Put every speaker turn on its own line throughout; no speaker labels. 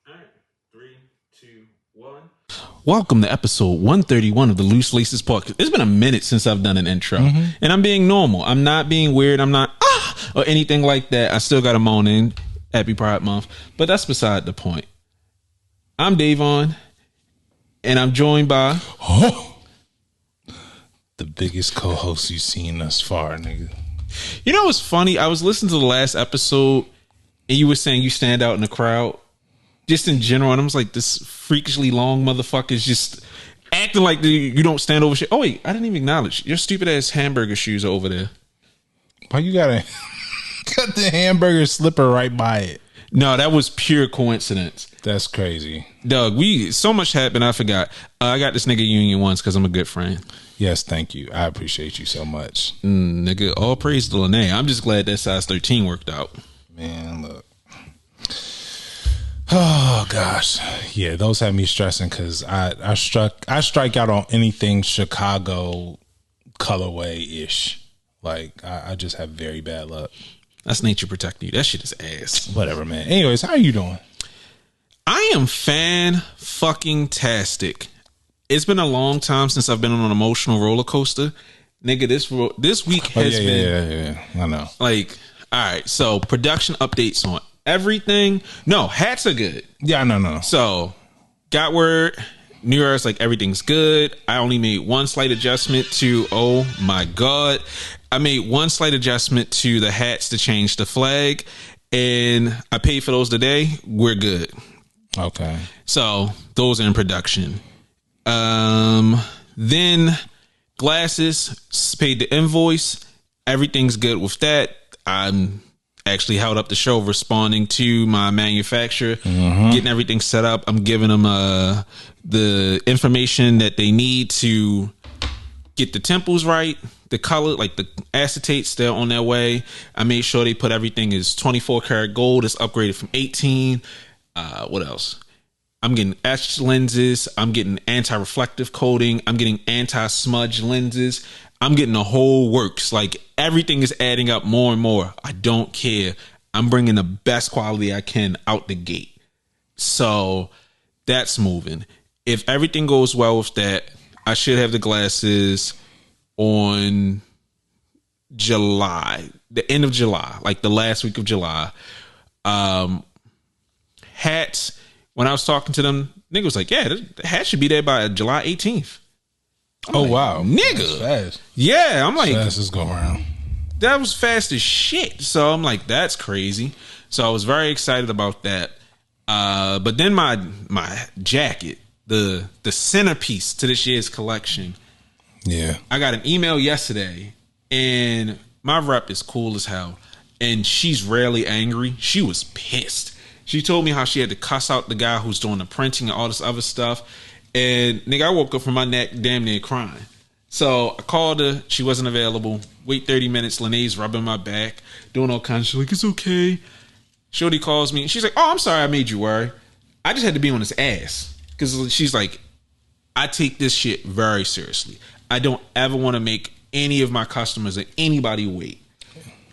All right, 3, 2, 1. Welcome to episode 131 of the Loose Laces podcast. It's been a minute since I've done an intro, and I'm being normal. I'm not being weird. I'm not or anything like that. I still got a moan in. Happy Pride Month, but that's beside the point. I'm Davon, and I'm joined by
the biggest co-host you've seen thus far, nigga.
You know what's funny? I was listening to the last episode, and you were saying you stand out in the crowd. Just in general, and I was like, this freakishly long motherfucker's just acting like you don't stand over shit. Oh wait, I didn't even acknowledge your stupid ass hamburger shoes are over there.
Why you gotta cut the hamburger slipper right by it?
No, that was pure coincidence.
That's crazy,
Doug. So much happened. I forgot. I got this nigga union once because I'm a good friend.
Yes, thank you. I appreciate you so much,
nigga. All praise to Lene. I'm just glad that size 13 worked out.
Man, look. Oh gosh, yeah, those had me stressing because I strike out on anything Chicago colorway ish. Like I just have very bad luck.
That's nature protecting you. That shit is ass.
Whatever, man. Anyways, how are you doing?
I am fucking tastic. It's been a long time since I've been on an emotional roller coaster, nigga. This week has been.
Yeah. I know.
Like, all right. So production updates on everything. No, hats are good.
Yeah, no.
So, got word. New Year's, like, everything's good. I only made one slight adjustment to, oh my God. I made one slight adjustment to the hats to change the flag. And I paid for those today. We're good.
Okay.
So, those are in production. Then, glasses, paid the invoice. Everything's good with that. I'm actually held up the show responding to my manufacturer, getting everything set up. I'm giving them the information that they need to get the temples right, the color, like the acetates, they're on their way. I made sure they put everything is 24 karat gold. It's upgraded from 18. What else? I'm getting etched lenses. I'm getting anti-reflective coating. I'm getting anti-smudge lenses. I'm getting the whole works. Like, everything is adding up more and more. I don't care. I'm bringing the best quality I can out the gate. So that's moving. If everything goes well with that, I should have the glasses on July, the end of July, like the last week of July. Hats, when I was talking to them, nigga was like, yeah, the hat should be there by July 18th. I'm like,
wow,
nigga,
fast.
Yeah, I'm like,
fast is going around.
That was fast as shit. So I'm like, that's crazy. So I was very excited about that. But then my jacket, the centerpiece to this year's collection.
Yeah,
I got an email yesterday, and my rep is cool as hell, and she's rarely angry. She was pissed. She told me how she had to cuss out the guy who's doing the printing and all this other stuff. And nigga, I woke up from my neck damn near crying. So I called her. She wasn't available. Wait 30 minutes. Lene's rubbing my back, doing all kinds of shit. Like, it's okay. Shorty calls me. And she's like, oh, I'm sorry I made you worry. I just had to be on his ass. Because she's like, I take this shit very seriously. I don't ever want to make any of my customers or anybody wait.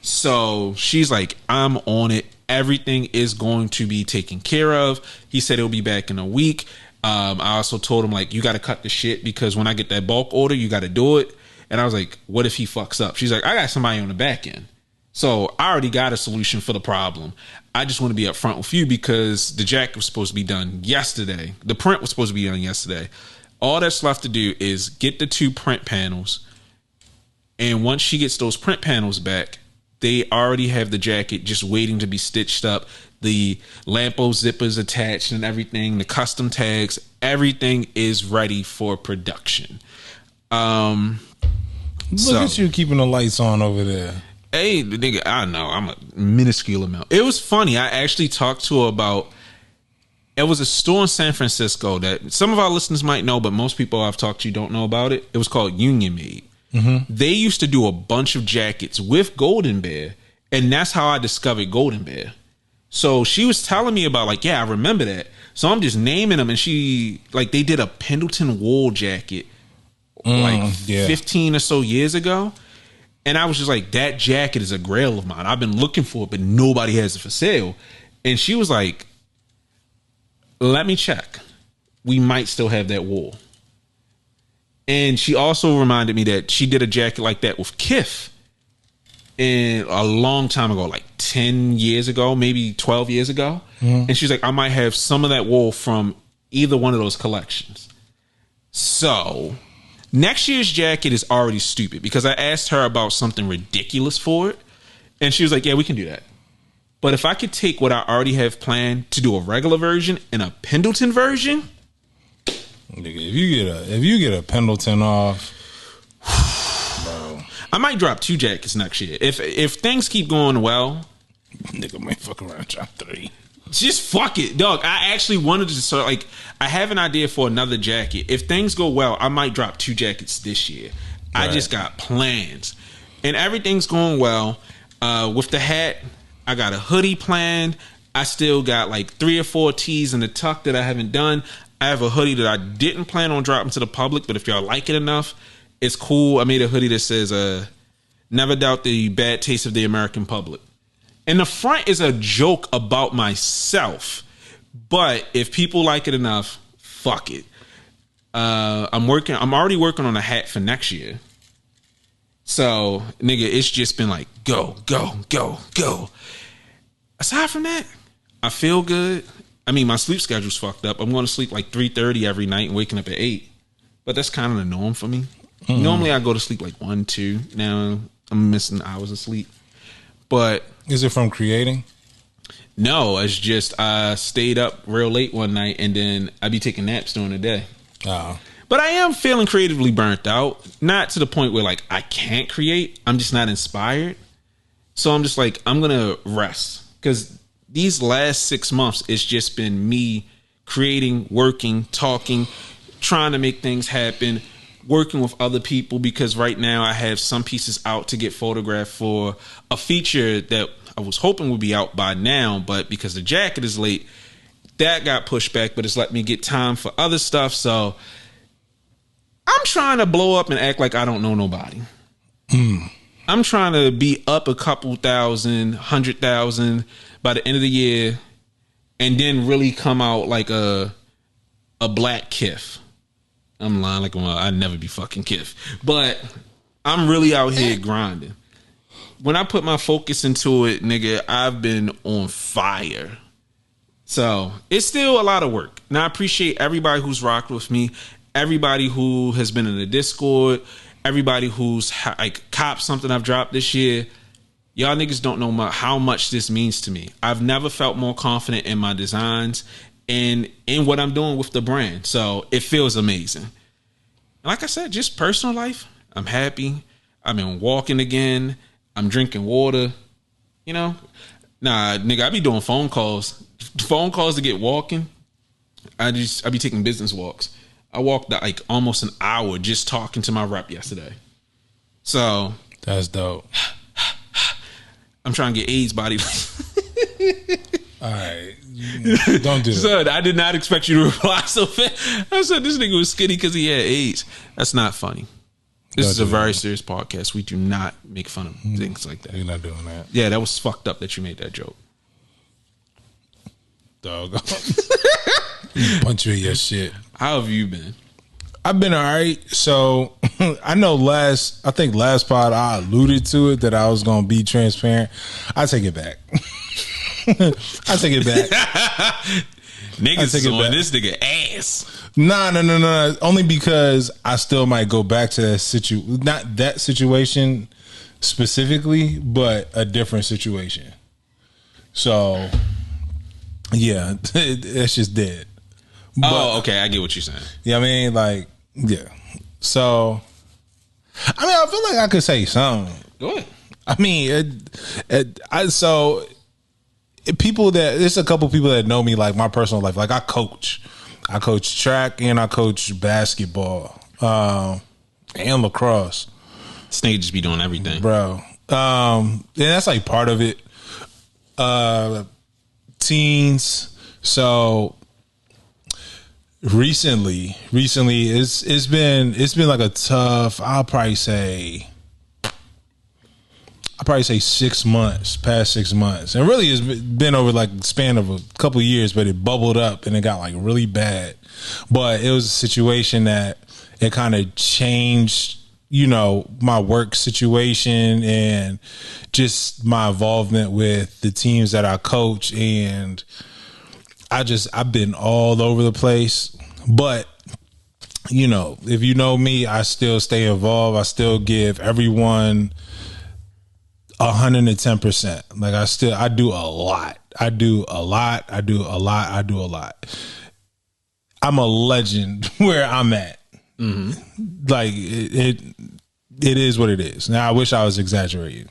So she's like, I'm on it. Everything is going to be taken care of. He said he'll be back in a week. I also told him, like, you got to cut the shit because when I get that bulk order, you got to do it. And I was like, what if he fucks up? She's like, I got somebody on the back end. So I already got a solution for the problem. I just want to be upfront with you because the jacket was supposed to be done yesterday. The print was supposed to be done yesterday. All that's left to do is get the 2 print panels. And once she gets those print panels back, they already have the jacket just waiting to be stitched up. The Lampo zippers attached and everything, the custom tags, everything is ready for production.
Look at you keeping the lights on over there.
Hey, nigga, I know I'm a minuscule amount. It was funny. I actually talked to her about. It was a store in San Francisco that some of our listeners might know, but most people I've talked to don't know about it. It was called Union Made. They used to do a bunch of jackets with Golden Bear, and that's how I discovered Golden Bear. So she was telling me about, like, yeah, I remember that. So I'm just naming them, and she, like, they did a Pendleton wool jacket 15 or so years ago. And I was just like, that jacket is a grail of mine. I've been looking for it, but nobody has it for sale. And she was like, let me check. We might still have that wool. And she also reminded me that she did a jacket like that with Kith in a long time ago, like 10 years ago, maybe 12 years ago. And she's like, I might have some of that wool from either one of those collections. So next year's jacket is already stupid because I asked her about something ridiculous for it. And she was like, yeah, we can do that. But if I could take what I already have planned to do a regular version and a Pendleton version.
If you get a Pendleton off, bro,
I might drop 2 jackets next year. If things keep going well,
nigga might fuck around and drop 3.
Just fuck it, dog. I actually wanted to start, like, I have an idea for another jacket. If things go well, I might drop 2 jackets this year. Right. I just got plans, and everything's going well. With the hat, I got a hoodie planned. I still got like 3 or 4 tees in the tuck that I haven't done. I have a hoodie that I didn't plan on dropping to the public, but if y'all like it enough, it's cool. I made a hoodie that says, never doubt the bad taste of the American public. And the front is a joke about myself. But if people like it enough, fuck it. I'm already working on a hat for next year. So, nigga, it's just been like, go, go, go, go. Aside from that, I feel good. I mean, my sleep schedule's fucked up. I'm going to sleep like 3:30 every night and waking up at 8. But that's kind of the norm for me. Normally, I go to sleep like 1, 2. Now, I'm missing hours of sleep. But
is it from creating?
No, it's just I stayed up real late one night and then I be taking naps during the day.
Oh.
But I am feeling creatively burnt out. Not to the point where like I can't create. I'm just not inspired. So I'm just like, I'm going to rest. Because these last 6 months, it's just been me creating, working, talking, trying to make things happen, working with other people, because right now I have some pieces out to get photographed for a feature that I was hoping would be out by now, but because the jacket is late, that got pushed back, but it's let me get time for other stuff. So I'm trying to blow up and act like I don't know nobody. I'm trying to be up a couple thousand, 100,000 by the end of the year, and then really come out like a black Kith. I'm lying like I'd never be fucking Kith, but I'm really out here grinding. When I put my focus into it, nigga, I've been on fire. So it's still a lot of work. Now I appreciate everybody who's rocked with me, everybody who has been in the Discord, everybody who's like copped something I've dropped this year. Y'all niggas don't know how much this means to me. I've never felt more confident in my designs and in what I'm doing with the brand. So it feels amazing. And like I said, just personal life, I'm happy. I've been walking again. I'm drinking water. You know? Nah, nigga, I be doing phone calls. Phone calls to get walking. I be taking business walks. I walked like almost an hour just talking to my rep yesterday. So
that's dope.
I'm trying to get AIDS body.
All right. Don't do that.
Son, I did not expect you to reply so fast. I said this nigga was skinny because he had AIDS. That's not funny. This is a very serious podcast. We do not make fun of things like that.
You're not doing that.
Yeah, that was fucked up that you made that joke.
Dog. Punch you in your shit.
How have you been?
I've been all right. So I know last pod I alluded to it that I was going to be transparent. I take it back. I take it back.
Niggas is on this nigga ass.
No. Only because I still might go back to that not that situation specifically, but a different situation. So yeah, that's just dead.
But, okay, I get what you're saying.
Yeah, I mean, like, yeah. So, I mean, I feel like I could say something.
Go ahead.
I mean, there's a couple people that know me, like my personal life. Like I coach track and I coach basketball, and lacrosse.
This nigga just be doing everything,
bro. And that's like part of it. Teens. So recently it's been like a tough, I'll probably say I probably say 6 months, past 6 months, and really it's been over like the span of a couple of years, but it bubbled up and it got like really bad. But it was a situation that it kind of changed, you know, my work situation and just my involvement with the teams that I coach, and I've been all over the place. But you know, if you know me, I still stay involved. I still give everyone 110%. Like I do a lot. I'm a legend where I'm at. Mm-hmm. Like it is what it is. Now I wish I was exaggerating.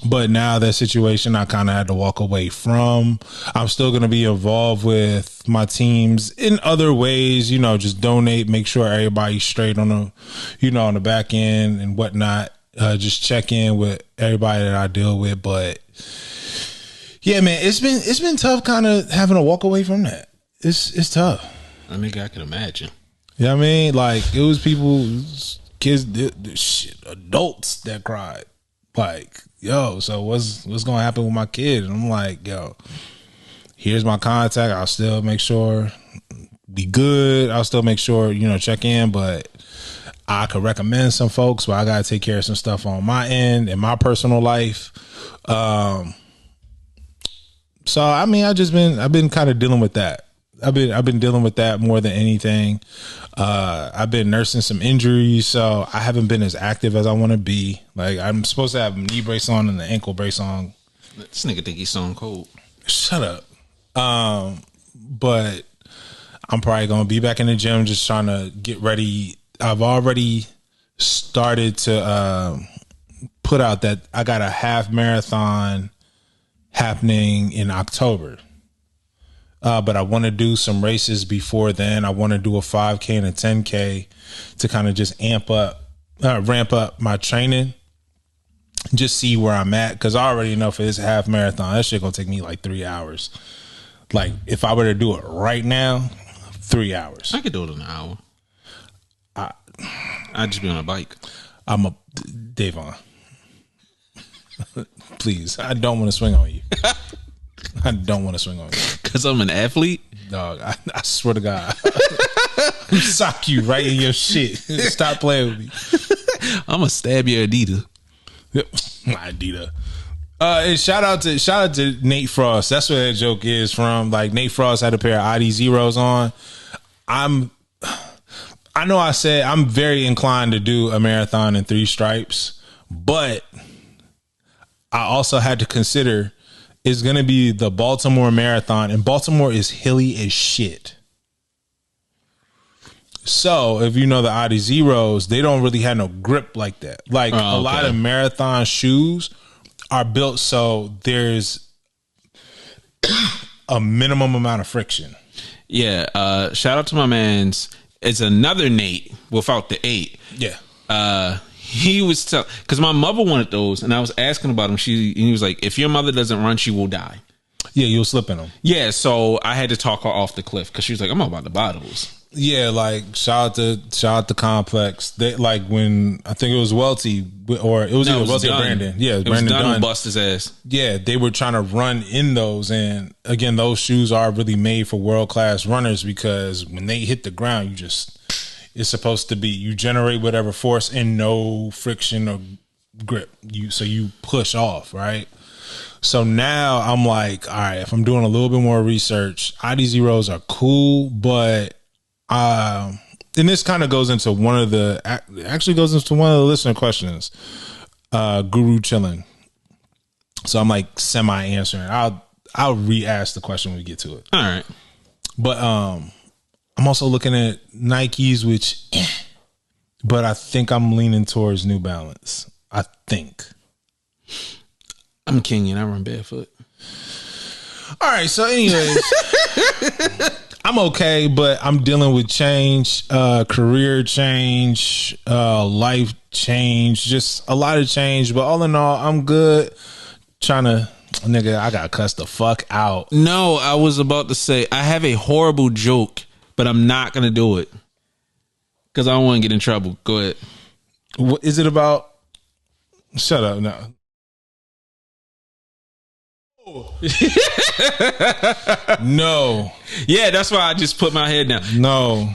But now that situation I kind of had to walk away from. I'm still going to be involved with my teams in other ways, you know, just donate, make sure everybody's straight on the, you know, on the back end and whatnot. Just check in with everybody that I deal with. But yeah, man, it's been tough kind of having to walk away from that. It's tough.
I mean, I can imagine.
You know what I mean? Like it was people, kids, shit, adults that cried. Like, yo, so what's gonna happen with my kid? And I'm like, yo, here's my contact. I'll still make sure be good. I'll still make sure, you know, check in, but I could recommend some folks, but I gotta take care of some stuff on my end in my personal life. So I mean, I've been kind of dealing with that. I've been dealing with that more than anything. I've been nursing some injuries, so I haven't been as active as I want to be. Like I'm supposed to have a knee brace on and the ankle brace on.
This nigga think he's stone cold.
Shut up. But I'm probably gonna be back in the gym, just trying to get ready. I've already started to put out that I got a half marathon happening in October. But I want to do some races before then. I want to do a 5K and a 10K to kind of just ramp up my training, just see where I'm at. Cause I already know for this half marathon, that shit gonna take me like 3 hours. Like if I were to do it right now, 3 hours.
I could do it in an hour. I'd just be on a bike.
Davon. Please, I don't want to swing on you. I don't want to swing on you.
Because I'm an athlete?
Dog, I swear to God. I'll sock you right in your shit. Stop playing with me.
I'm going to stab your Adidas.
My Adidas. And shout out to Nate Frost. That's where that joke is from. Like Nate Frost had a pair of ID Zeros on. I know I said I'm very inclined to do a marathon in 3 stripes, but I also had to consider it's going to be the Baltimore Marathon, and Baltimore is hilly as shit. So if you know the ID Zeros, they don't really have no grip like that. Like a lot of marathon shoes are built so there's a minimum amount of friction.
Yeah. Shout out to my man's. It's another Nate without the 8.
Yeah.
He was because my mother wanted those, and I was asking about them. He was like, "If your mother doesn't run, she will die."
Yeah, you'll slip in them.
Yeah, so I had to talk her off the cliff because she was like, "I'm about to buy those."
Yeah, like shout out to Complex. They like when I think it was Welty or it was either Welty or Brandon. Yeah, it was Brandon Dunn
bust his ass.
Yeah, they were trying to run in those, and again, those shoes are really made for world class runners because when they hit the ground, it's supposed to be you generate whatever force and no friction or grip. So you push off, right? So now I'm like, all right, if I'm doing a little bit more research, ID Zeros are cool, but and this kind of goes into one of the listener questions. Guru chilling. So I'm like semi answering. I'll re-ask the question when we get to it.
All right.
But I'm also looking at Nikes, which, but I think I'm leaning towards New Balance. I think.
I'm Kenyan. I run barefoot.
All right. So, anyways, I'm okay, but I'm dealing with change, career change, life change, just a lot of change. But all in all, I'm good. Nigga, I got cussed the fuck out.
No, I was about to say I have a horrible joke, but I'm not gonna do it because I don't want to get in trouble. Go ahead.
What is it about? Shut up. No.
Yeah, that's why I just put my head down.
No.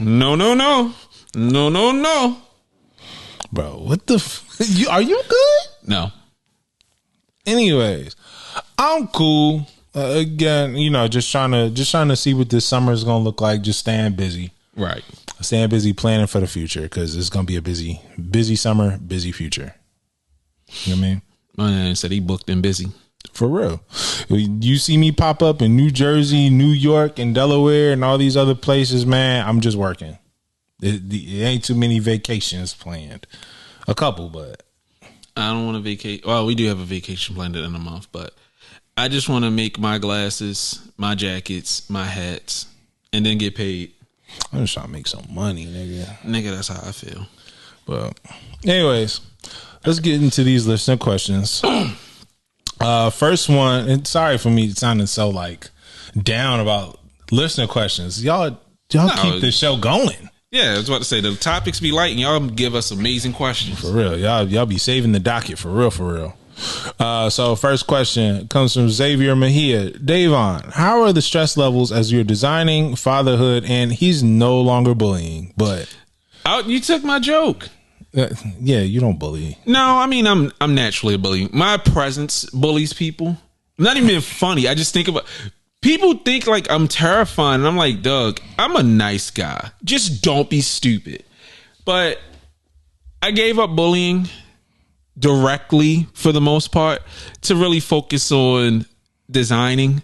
Bro, what the are you good?
No.
Anyways, I'm cool. Again, just trying to see what this summer is gonna look like. Just staying busy.
Right.
Staying busy, planning for the future, because it's gonna be a busy summer, busy future. You know what I mean?
My man said he booked and busy.
For real. You see me pop up in New Jersey, New York, and Delaware, and all these other places, man. I'm just working. It ain't too many vacations planned. A couple, but
I don't want to vacate. Well, we do have a vacation planned in a month, but I just want to make my glasses, my jackets, my hats, and then get paid.
I'm just trying to make some money, nigga.
Nigga, that's how I feel.
But anyways, let's get into these listener questions. First one, and sorry for me sounding so like down about listener questions. Y'all keep the show going.
Yeah, I was about to say the topics be light and y'all give us amazing questions.
For real. Y'all be saving the docket for real. So first question comes from Xavier Mejia. Davon, how are the stress levels as you're designing fatherhood? And he's no longer bullying, but
you took my joke.
Yeah, you don't bully.
No, I mean I'm naturally a bully. My presence bullies people. I'm not even funny. I just think about people think like I'm terrifying. And I'm like, Doug, I'm a nice guy. Just don't be stupid. But I gave up bullying directly for the most part to really focus on designing.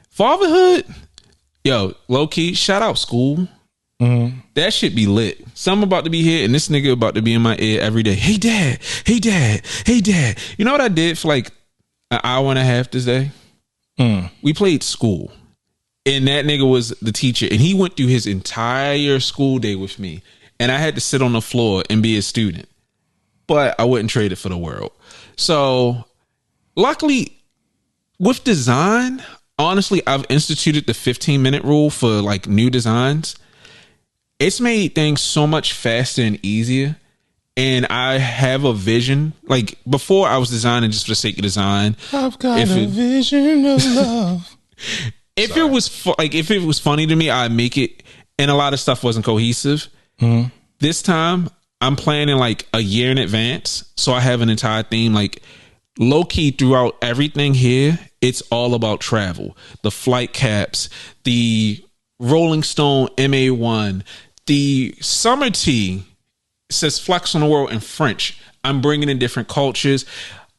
Fatherhood, yo, low key, shout out school. Mm-hmm. That shit be lit. Something about to be here, and this nigga about to be in my ear every day. Hey dad. You know what I did for like an hour and a half this day? We played school, and that nigga was the teacher, and he went through his entire school day with me, and I had to sit on the floor and be a student, but I wouldn't trade it for the world. So luckily with design, honestly, I've instituted the 15-minute rule for like new designs. It's made things so much faster and easier. And I have a vision. Like before, I was designing just for the sake of design.
I've got a vision of love.
If it was funny to me, I'd make it. And a lot of stuff wasn't cohesive. Mm-hmm. This time, I'm planning like a year in advance. So I have an entire theme. Like low key throughout everything here, it's all about travel. The flight caps, the Rolling Stone MA1, the summer tee says flex on the world in French. I'm bringing in different cultures.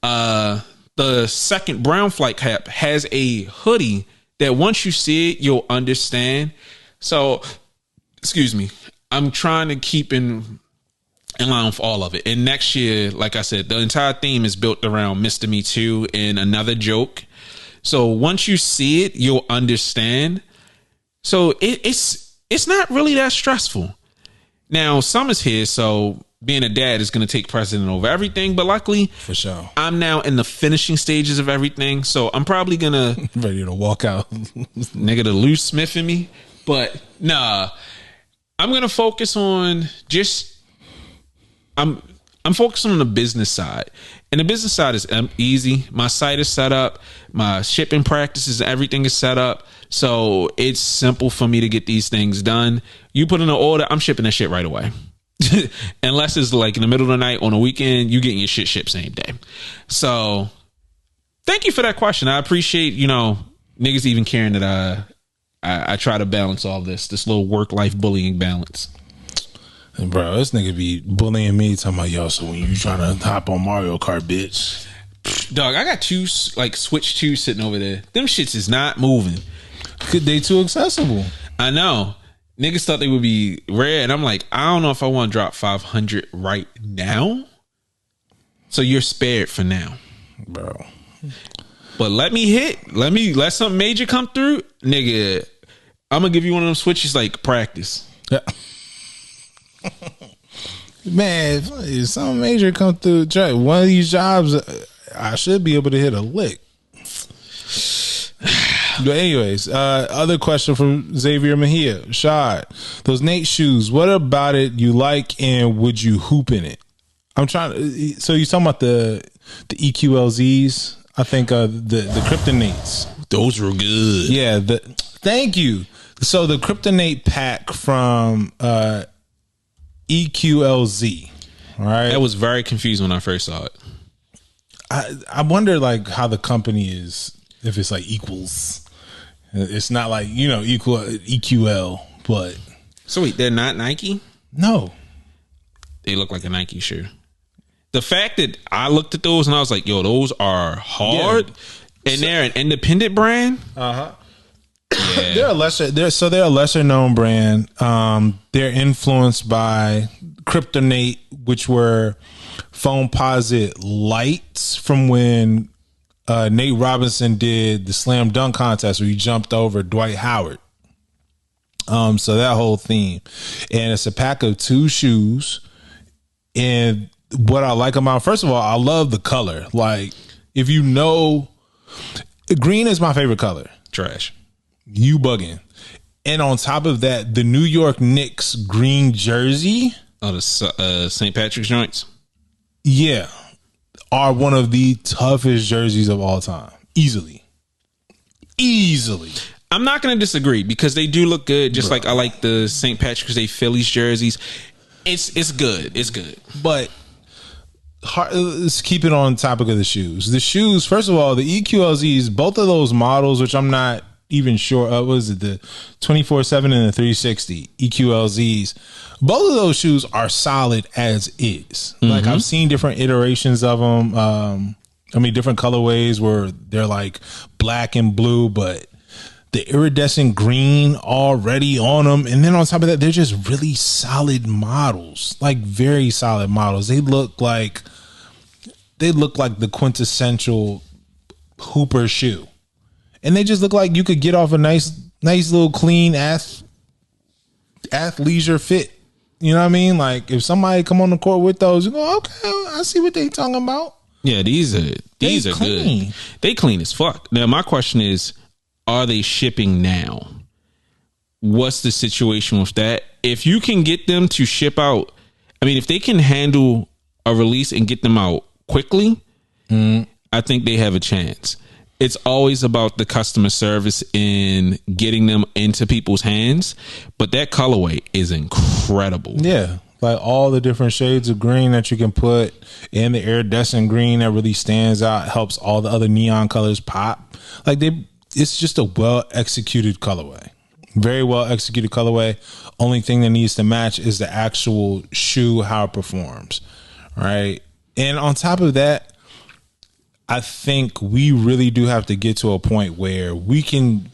The second brown flight cap has a hoodie that once you see it, you'll understand. So, excuse me. I'm trying to keep in line with all of it. And next year, like I said, the entire theme is built around Mr. Me Too and another joke. So once you see it, you'll understand. So it's not really that stressful. Now, summer's here, so being a dad is going to take precedent over everything. But luckily,
for sure,
I'm now in the finishing stages of everything. So I'm probably going to...
ready to walk out.
Nigga, the loose smith in me. But nah, I'm going to focus on just... I'm focusing on the business side. And the business side is easy. My site is set up. My shipping practices, everything is set up. So it's simple for me to get these things done. You put in an order, I'm shipping that shit right away. Unless it's like in the middle of the night on a weekend, you getting your shit shipped same day. So thank you for that question. I appreciate, niggas even caring that I try to balance all this little work-life bullying balance.
And bro, this nigga be bullying me, talking about, yo, so when you trying to hop on Mario Kart, bitch.
Dog, I got two, like, Switch 2 sitting over there. Them shits is not moving.
They too accessible.
I know. Niggas thought they would be rare, and I'm like, I don't know if I want to drop 500 right now. So you're spared for now.
Bro.
But let something major come through, nigga. I'm going to give you one of them Switches like practice.
Yeah. Man, if something major come through, one of these jobs, I should be able to hit a lick. But anyways, other question from Xavier Mejia. Shad, those Nate shoes, what about it you like and would you hoop in it? I'm trying to, so you're talking about the EQLZs. I think the kryptonates.
Those were good.
Yeah. Thank you. So the kryptonate pack from EQLZ. Right.
That was very confusing when I first saw it.
I wonder like how the company is, if it's like equals. It's not like, equal EQL, but.
So wait, they're not Nike?
No.
They look like a Nike shoe. The fact that I looked at those and I was like, yo, those are hard, and they're an independent brand.
Uh-huh.
Yeah.
They're a lesser known brand. They're influenced by Kryptonate, which were Foamposite lights from when Nate Robinson did the slam dunk contest where he jumped over Dwight Howard. So that whole theme, and it's a pack of 2 shoes. And what I like about, first of all, I love the color. Like, if green is my favorite color.
Trash.
You bugging. And on top of that, the New York Knicks green jersey.
Oh, the St. Patrick's joints?
Yeah. Are one of the toughest jerseys of all time. Easily.
I'm not going to disagree because they do look good. Just like I like the St. Patrick's Day Phillies jerseys. It's good. It's good.
But let's keep it on topic of the shoes. The shoes, first of all, the EQLZs, both of those models, which I'm not even sure of, was it the 24/7 and the 360 EQLZs? Both of those shoes are solid as is. Mm-hmm. Like, I've seen different iterations of them. Different colorways where they're like black and blue, but the iridescent green already on them. And then on top of that, they're just really solid models, like very solid models. They look like the quintessential Hooper shoe. And they just look like you could get off a nice little clean athleisure fit. You know what I mean? Like, if somebody come on the court with those, you go, okay, I see what they talking about.
Yeah, these are clean. Good. They clean as fuck. Now, my question is, are they shipping now? What's the situation with that? If you can get them to ship out, if they can handle a release and get them out quickly, I think they have a chance. It's always about the customer service in getting them into people's hands, but that colorway is incredible.
Yeah, like all the different shades of green that you can put, and the iridescent green that really stands out, helps all the other neon colors pop. Like, it's just a well executed colorway. Very well executed colorway. Only thing that needs to match is the actual shoe, how it performs. Right. And on top of that, I think we really do have to get to a point where we can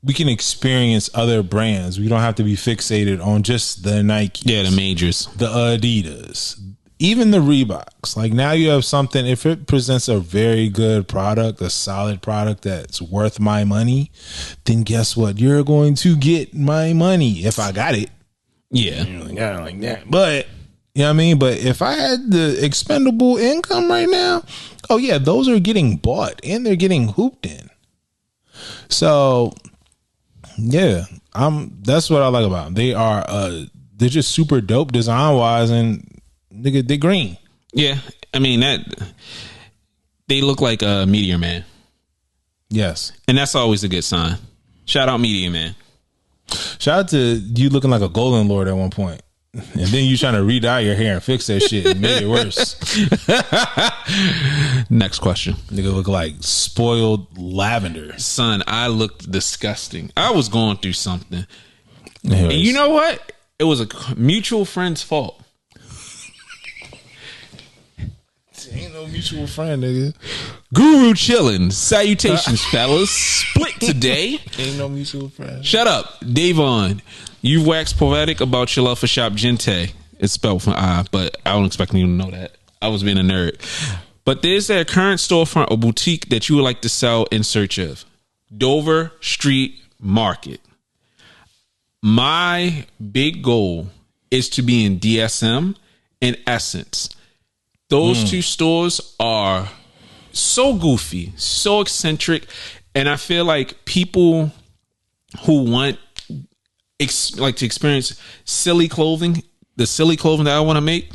experience other brands. We don't have to be fixated on just the Nike.
Yeah, the majors.
The Adidas. Even the Reeboks. Like, now you have something, if it presents a very good product, a solid product that's worth my money, then guess what? You're going to get my money if I got it.
Yeah.
Like that. But, you know what I mean? But if I had the expendable income right now, oh yeah, those are getting bought and they're getting hooped in. So, yeah, that's what I like about them. They're just super dope design wise, and they're green.
Yeah, they look like a Meteor Man.
Yes,
and that's always a good sign. Shout out Meteor Man.
Shout out to you looking like a Golden Lord at one point, and then you trying to re-dye your hair and fix that shit and made it worse.
Next question.
Nigga look like spoiled lavender.
Son, I looked disgusting. I was going through something.
Anyways.
And you know what? It was a mutual friend's fault.
Ain't no mutual friend, nigga.
Guru chillin'. Salutations, fellas. Split today.
Ain't no mutual friend.
Shut up, Davon. You've waxed poetic about your love for Shop Gente. It's spelled with an I, but I don't expect you to know that. I was being a nerd. But there's that current storefront or boutique that you would like to sell in search of. Dover Street Market. My big goal is to be in DSM and Essence. Those two stores are so goofy, so eccentric, and I feel like people who want to experience silly clothing, the silly clothing that I want to make,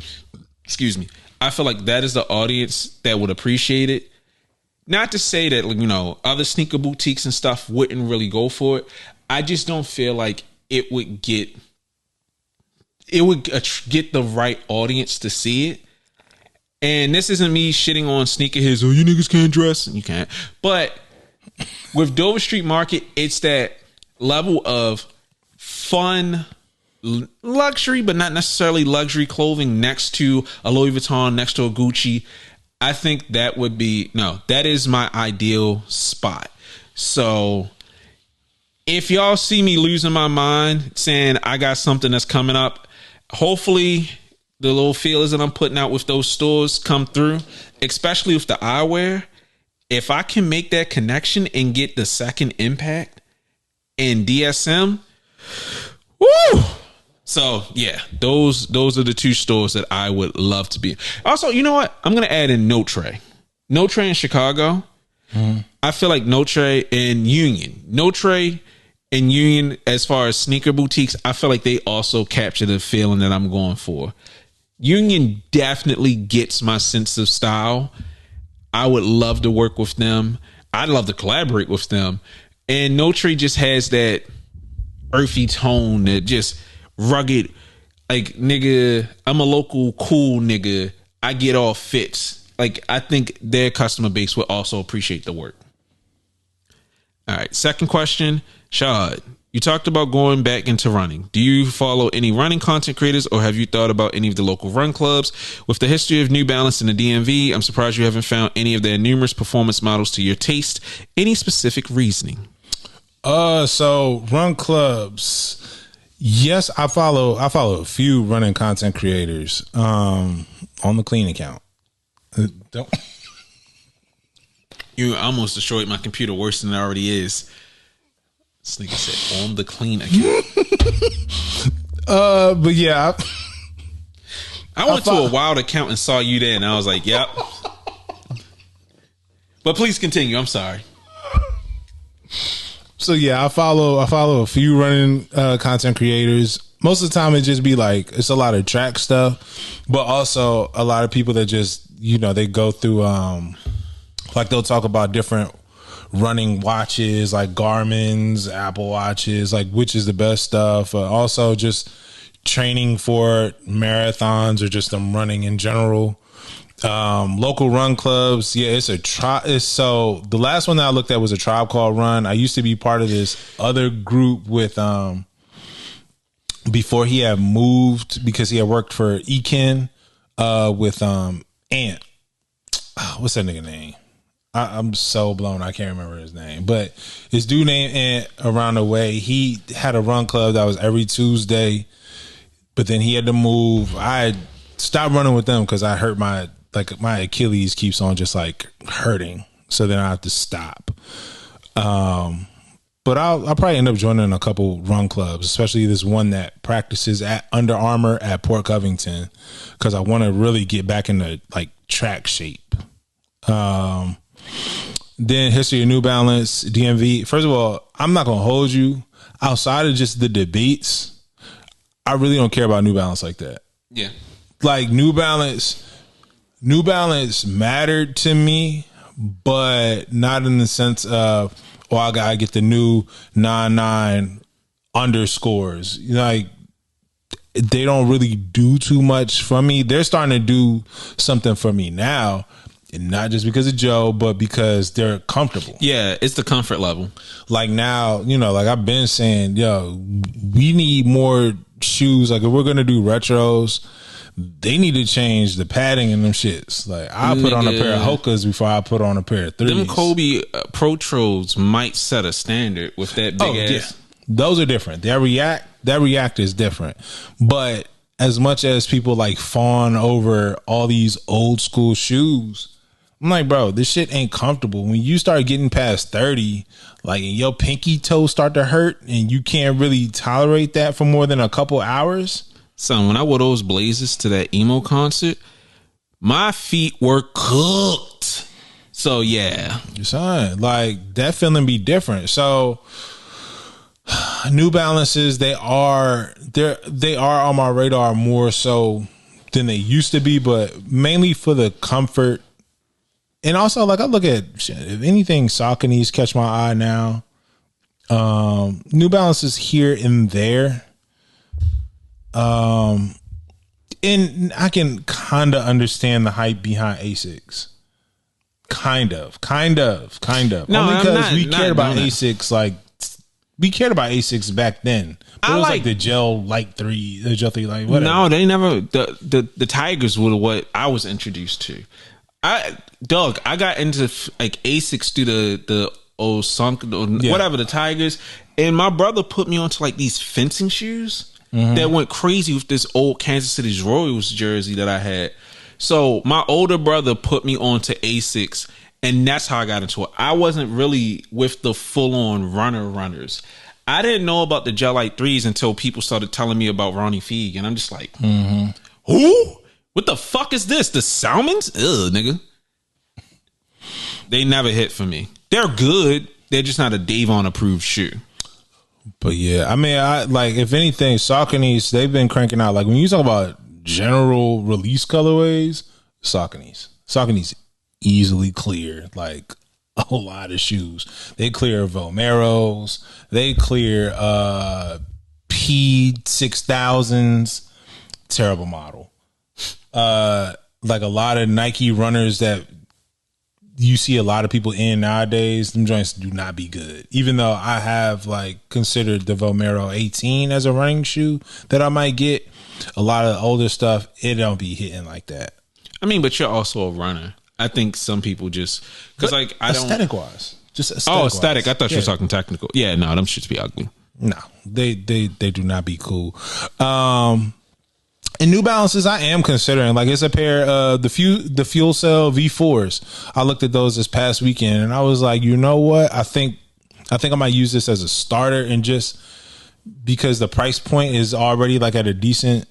I feel like that is the audience that would appreciate it. Not to say that, you know, other sneaker boutiques and stuff wouldn't really go for it. I just don't feel like it would get the right audience to see it. And this isn't me shitting on sneakerheads. Oh, you niggas can't dress. You can't. But with Dover Street Market, it's that level of fun luxury, but not necessarily luxury clothing next to a Louis Vuitton, next to a Gucci. I think that would be, that is my ideal spot. So if y'all see me losing my mind saying I got something that's coming up, hopefully the little feelers that I'm putting out with those stores come through, especially with the eyewear. If I can make that connection and get the second impact in DSM, woo! So yeah, those are the two stores that I would love to be. Also, you know what? I'm gonna add in Notre in Chicago. I feel like Notre and Union, as far as sneaker boutiques, I feel like they also capture the feeling that I'm going for. Union definitely gets my sense of style. I would love to work with them. I'd love to collaborate with them. And Notre just has that earthy tone, that just rugged, like, nigga, I'm a local cool nigga. I get all fits. Like, I think their customer base would also appreciate the work. All right, second question. Shad, you talked about going back into running. Do you follow any running content creators, or have you thought about any of the local run clubs? With the history of New Balance in the DMV, I'm surprised you haven't found any of their numerous performance models to your taste. Any specific reasoning?
So run clubs. Yes, I follow a few running content creators on the clean account. Don't.
You almost destroyed my computer worse than it already is. This nigga said on the clean account.
But yeah,
I went to a wild account and saw you there, and I was like, yep. But please continue. I'm sorry.
So yeah, I follow a few running content creators. Most of the time it just be like, it's a lot of track stuff, but also a lot of people that just, they go through like they'll talk about different running watches, like Garmin's, Apple watches, like which is the best stuff. Also just training for marathons or just them running in general. Local run clubs. Yeah, so the last one that I looked at was a Tribe Called Run. I used to be part of this other group with, before he had moved, because he had worked for Eken, with, Ant. What's that nigga name? I'm so blown. I can't remember his name, but his dude named Ant around the way. He had a run club that was every Tuesday, but then he had to move. I stopped running with them because I hurt my Achilles keeps on just like hurting. So then I have to stop. But I'll probably end up joining a couple run clubs, especially this one that practices at Under Armour at Port Covington, because I want to really get back into like track shape. Then history of New Balance, DMV. First of all, I'm not going to hold you. Outside of just the debates, I really don't care about New Balance like that.
Yeah. Like
New Balance mattered to me, but not in the sense of, I gotta get the new 99 underscores. Like, they don't really do too much for me. They're starting to do something for me now, and not just because of Joe, but because they're comfortable.
Yeah, it's the comfort level.
Like now, like I've been saying, we need more shoes. Like if we're gonna do retros, they need to change the padding in them shits. Like I put on a pair of Hokas before I put on a pair of threes.
Them Kobe Protros might set a standard with that big ass.
Yeah. Those are different. That React is different. But as much as people like fawn over all these old school shoes, I'm like, bro, this shit ain't comfortable. When you start getting past 30, like, and your pinky toes start to hurt and you can't really tolerate that for more than a couple hours.
Son, when I wore those blazers to that emo concert, my feet were cooked. So yeah,
son, like that feeling be different. So New Balances, they are on my radar more so than they used to be, but mainly for the comfort. And also, like, I look at, if anything, Sauconys catch my eye now. New Balances here and there. And I can kind of understand the hype behind Asics. Kind of.
No,
only because we
not
cared about
doing
Asics, like, we cared about Asics back then. But it was like the Gel Light 3, the Gel 3 Light, whatever.
No, they never. The Tigers were what I was introduced to. I got into like Asics through the old sunk whatever, the Tigers, and my brother put me onto like these fencing shoes that went crazy with this old Kansas City Royals jersey that I had. So my older brother put me onto Asics, and that's how I got into it. I wasn't really with the full on runners. I didn't know about the Gel Light 3s until people started telling me about Ronnie Feig, and I'm just like, who? What the fuck is this? The Salmons? Ugh, nigga. They never hit for me. They're good. They're just not a Davon approved shoe.
But yeah, I mean, I like, if anything, Sauconys, they've been cranking out. Like when you talk about general release colorways, Sauconys easily clear like a lot of shoes. They clear Vomeros. They clear P6000s. Terrible model. Like a lot of Nike runners that you see a lot of people in nowadays, them joints do not be good. Even though I have like considered the Vomero 18 as a running shoe that I might get, a lot of the older stuff, it don't be hitting like that.
I mean, but you're also a runner. I think some people just, because like I don't,
aesthetic wise, just
aesthetic. I thought you were talking technical. Yeah, no, them shits be ugly.
No, they do not be cool. And New Balances, I am considering, like, it's a pair of the Fuel Cell V4s. I looked at those this past weekend, and I was like, you know what? I think I might use this as a starter, and just because the price point is already like at a decent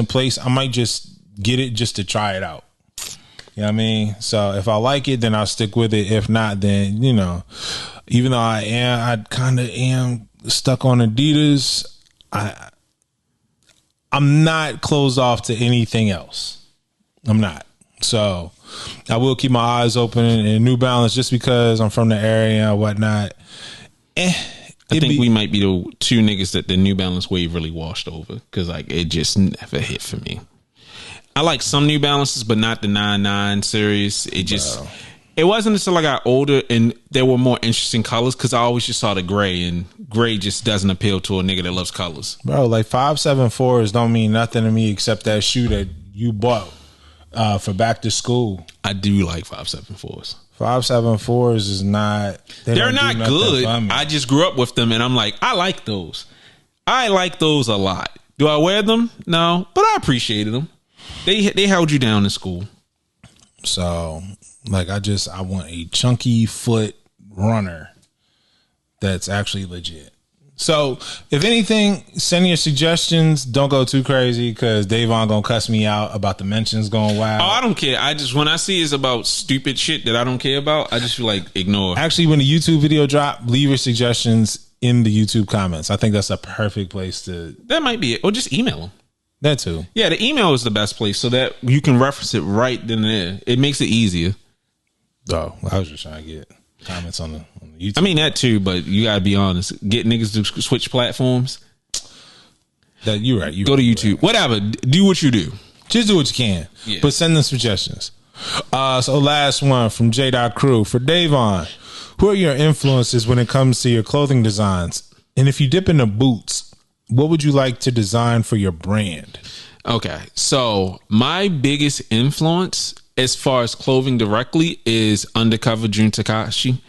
place, I might just get it just to try it out. You know what I mean? So if I like it, then I'll stick with it. If not, then, you know, even though I kind of am stuck on Adidas, I'm not closed off to anything else. I'm not. So I will keep my eyes open in New Balance just because I'm from the area and whatnot.
I think we might be the two niggas that the New Balance wave really washed over, because like it just never hit for me. I like some New Balances, but not the 99 series. It wasn't until I got older and there were more interesting colors, because I always just saw the gray, and gray just doesn't appeal to a nigga that loves colors.
Bro, like 574s don't mean nothing to me except that shoe that you bought for back to school.
I do like 574s.
574s is not.
They're not good. I just grew up with them, and I'm like, I like those. I like those a lot. Do I wear them? No, but I appreciated them. They held you down in school.
So, like, I want a chunky foot runner that's actually legit. So, if anything, send your suggestions. Don't go too crazy, because Davon gonna cuss me out about the mentions going wild.
Oh, I don't care. When I see it's about stupid shit that I don't care about, I just feel like ignore.
Actually, when the YouTube video drop, leave your suggestions in the YouTube comments. I think that's a perfect place to.
That might be it, or just email them.
That too.
Yeah, the email is the best place, so that you can reference it right then and there. It makes it easier.
Oh, I was just trying to get comments on the YouTube.
I mean that too, but you gotta be honest. Get niggas to switch platforms.
That you're right.
Go to YouTube. Right. Whatever. Do what you do.
Just do what you can. Yeah. But send them suggestions. So last one from J. Crew for Davon. Who are your influences when it comes to your clothing designs? And if you dip into boots, what would you like to design for your brand?
Okay, so my biggest influence as far as clothing directly is Undercover Jun Takahashi.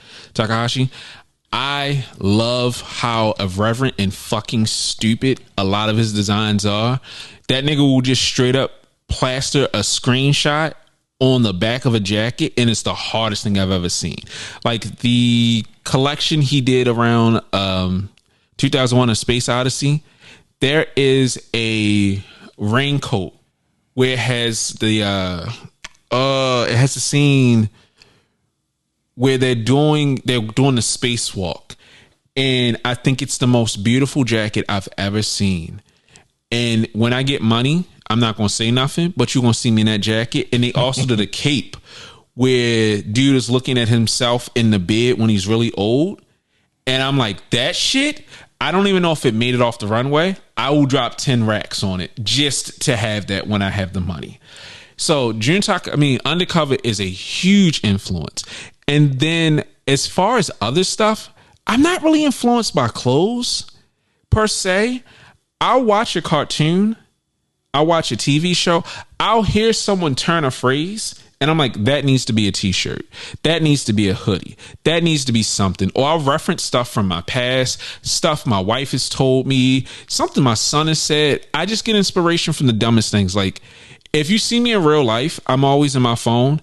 I love how irreverent and fucking stupid a lot of his designs are. That nigga will just straight up plaster a screenshot on the back of a jacket, and it's the hardest thing I've ever seen. Like the collection he did around 2001: A Space Odyssey, there is a raincoat where it has the scene where they're doing the spacewalk, and I think it's the most beautiful jacket I've ever seen. And when I get money, I'm not gonna say nothing, but you're gonna see me in that jacket. And they also did a cape where dude is looking at himself in the bed when he's really old. And I'm like, that shit, I don't even know if it made it off the runway. I will drop 10 racks on it just to have that when I have the money. So Undercover is a huge influence. And then as far as other stuff, I'm not really influenced by clothes per se. I'll watch a cartoon. I'll watch a TV show. I'll hear someone turn a phrase and I'm like, that needs to be a t-shirt. That needs to be a hoodie. That needs to be something. Or I'll reference stuff from my past, stuff my wife has told me, something my son has said. I just get inspiration from the dumbest things. Like, if you see me in real life, I'm always in my phone.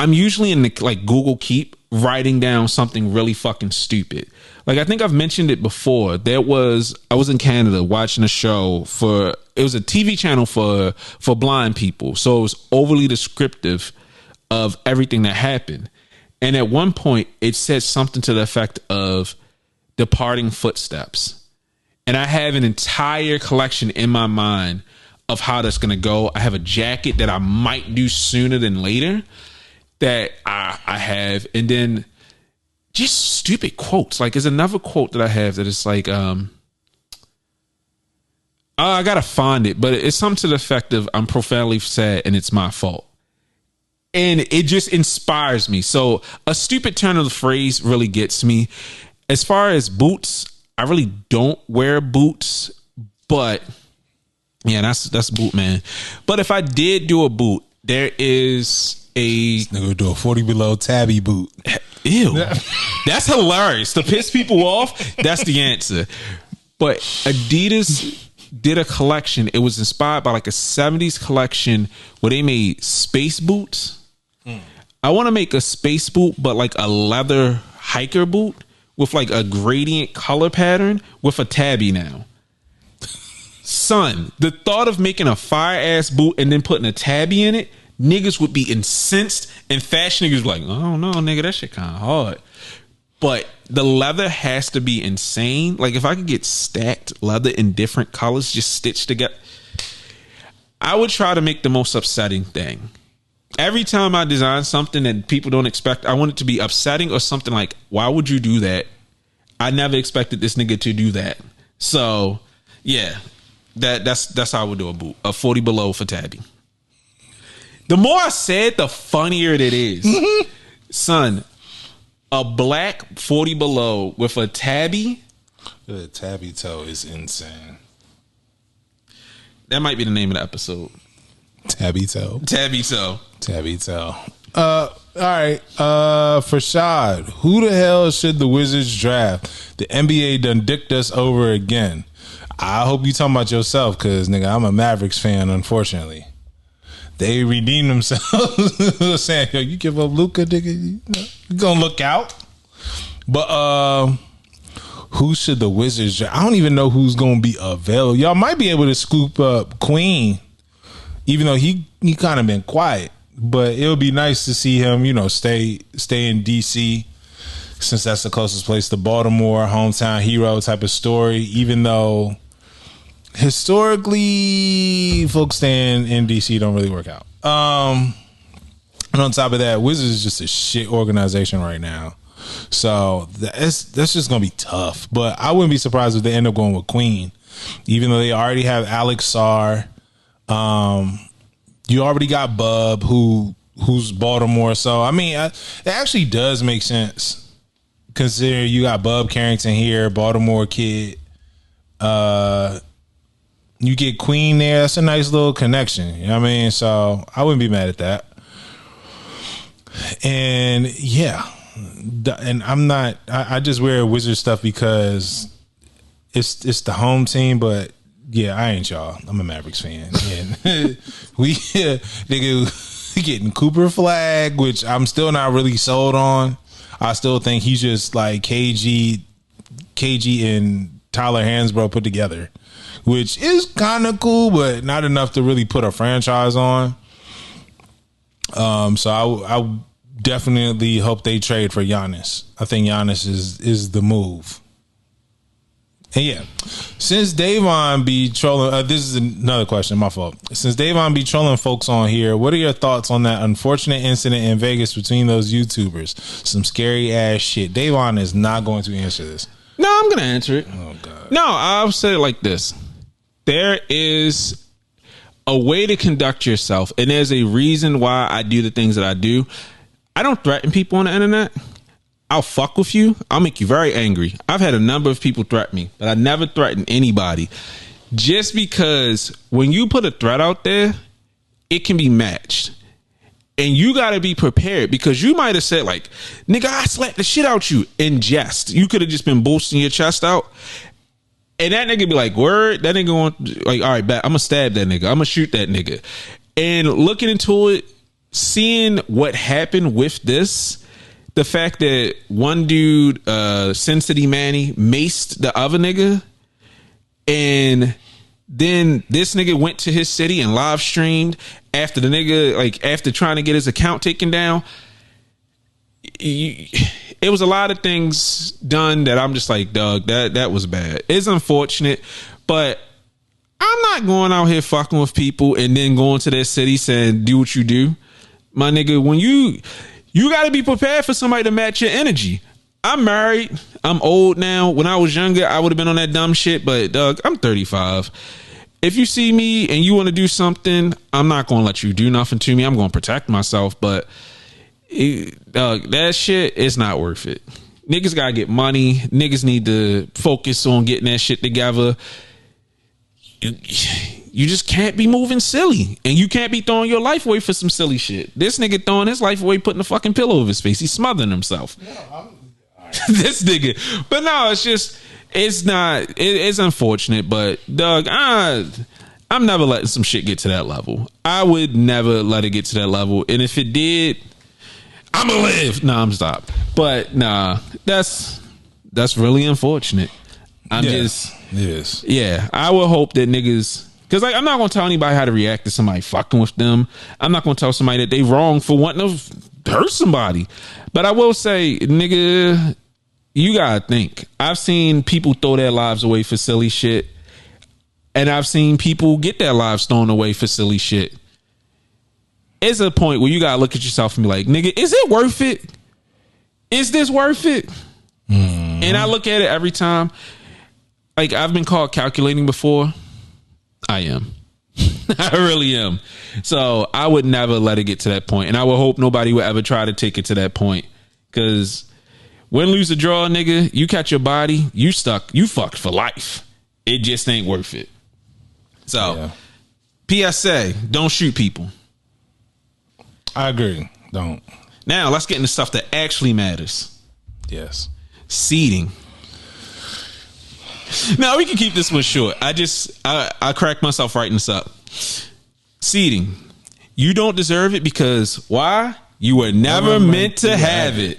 I'm usually in the like Google Keep writing down something really fucking stupid. Like, I think I've mentioned it before. I was in Canada watching a show it was a TV channel for blind people. So it was overly descriptive of everything that happened. And at one point it said something to the effect of departing footsteps. And I have an entire collection in my mind of how that's going to go. I have a jacket that I might do sooner than later that I have. And then just stupid quotes. Like, there's another quote that I have that is like, I gotta find it, but it's something to the effect of, I'm profoundly sad and it's my fault. And it just inspires me. So a stupid turn of the phrase really gets me. As far as boots, I really don't wear boots, but yeah, that's boot man. But if I did do a boot, there is
Nigga would do a 40 below tabby boot.
Ew. That's hilarious. To piss people off, that's the answer. But Adidas did a collection. It was inspired by like a 70s collection where they made space boots. I want to make a space boot, but like a leather hiker boot with like a gradient color pattern with a tabby now. Son, the thought of making a fire ass boot and then putting a tabby in it, niggas would be incensed, and fashion niggas like, oh no, nigga, that shit kind of hard. But the leather has to be insane. Like, if I could get stacked leather in different colors, just stitched together, I would try to make the most upsetting thing. Every time I design something that people don't expect, I want it to be upsetting or something like, why would you do that? I never expected this nigga to do that. So, yeah, that's how I would do a boot. A 40 below for tabby. The more I said, the funnier it is. Son, a black 40 below with a tabby.
The tabby toe is insane.
That might be the name of the episode.
Tabby toe.
Tabby toe.
Tabby toe. All right. For Shad, who the hell should the Wizards draft? The NBA done dicked us over again. I hope you talking about yourself, because nigga, I'm a Mavericks fan, unfortunately. They redeemed themselves saying, yo, you give up Luka, nigga, you gonna look out. But who should the Wizards draft? I don't even know who's gonna be available. Y'all might be able to scoop up Queen, even though he kind of been quiet. But it would be nice to see him, stay in DC, since that's the closest place to Baltimore, hometown hero type of story, even though historically folks staying in DC don't really work out. And on top of that, Wizards is just a shit organization right now. So that's just going to be tough. But I wouldn't be surprised if they end up going with Queen, even though they already have Alex Sarr. You already got Bub, who's Baltimore. So, I mean, it actually does make sense, considering you got Bub Carrington here, Baltimore kid. You get Queen there. That's a nice little connection. You know what I mean? So I wouldn't be mad at that. And yeah, and I just wear Wizard stuff because it's the home team, but yeah, I ain't y'all. I'm a Mavericks fan. And we getting Cooper Flag, which I'm still not really sold on. I still think he's just like KG and Tyler Hansbrough put together, which is kind of cool, but not enough to really put a franchise on. So I definitely hope they trade for Giannis. I think Giannis is the move. And yeah, since Davon be trolling, this is another question, my fault. Since Davon be trolling folks on here, what are your thoughts on that unfortunate incident in Vegas between those YouTubers? Some scary ass shit. Davon is not going to answer this.
No, I'm going to answer it.
Oh, God.
No, I'll say it like this. There is a way to conduct yourself, and there's a reason why I do the things that I do. I don't threaten people on the internet. I'll fuck with you. I'll make you very angry. I've had a number of people threaten me, but I never threaten anybody. Just because when you put a threat out there, it can be matched. And you got to be prepared, because you might have said like, nigga, I slapped the shit out you in jest. You could have just been boasting your chest out. And that nigga be like, word, that nigga want, like, all right, bet, I'm going to stab that nigga. I'm going to shoot that nigga. And looking into it, seeing what happened with this, the fact that one dude, Sin City Manny, maced the other nigga, and then this nigga went to his city and live streamed after the nigga, like after trying to get his account taken down. It was a lot of things done that I'm just like, dog, that was bad. It's unfortunate, but I'm not going out here fucking with people and then going to their city saying, do what you do. My nigga, when you got to be prepared for somebody to match your energy. I'm married. I'm old now. When I was younger, I would have been on that dumb shit. But, Doug, I'm 35. If you see me and you want to do something, I'm not going to let you do nothing to me. I'm going to protect myself. But, Doug, that shit is not worth it. Niggas got to get money. Niggas need to focus on getting that shit together. You just can't be moving silly, and you can't be throwing your life away for some silly shit. This nigga throwing his life away, putting a fucking pillow over his face. He's smothering himself. This nigga. But no, it's not, it's unfortunate, but Doug, I'm never letting some shit get to that level. I would never let it get to that level. And if it did, I'ma live. Nah, I'm stop. But nah, that's really unfortunate. Yeah, I would hope that niggas, because like, I'm not going to tell anybody how to react to somebody fucking with them. I'm not going to tell somebody that they wrong for wanting to hurt somebody. But I will say, nigga, you got to think. I've seen people throw their lives away for silly shit. And I've seen people get their lives thrown away for silly shit. It's a point where you got to look at yourself and be like, nigga, is it worth it? Is this worth it? Mm-hmm. And I look at it every time. Like, I've been called calculating before. I am. I really am. So I would never let it get to that point. And I would hope nobody would ever try to take it to that point. Because win, lose, or draw, nigga, you catch your body, you stuck, you fucked for life. It just ain't worth it. So, yeah. PSA, don't shoot people.
I agree. Don't.
Now, let's get into stuff that actually matters.
Yes.
Seating. Now, we can keep this one short. I cracked myself writing this up. Seating. You don't deserve it because why? You were never meant to have it.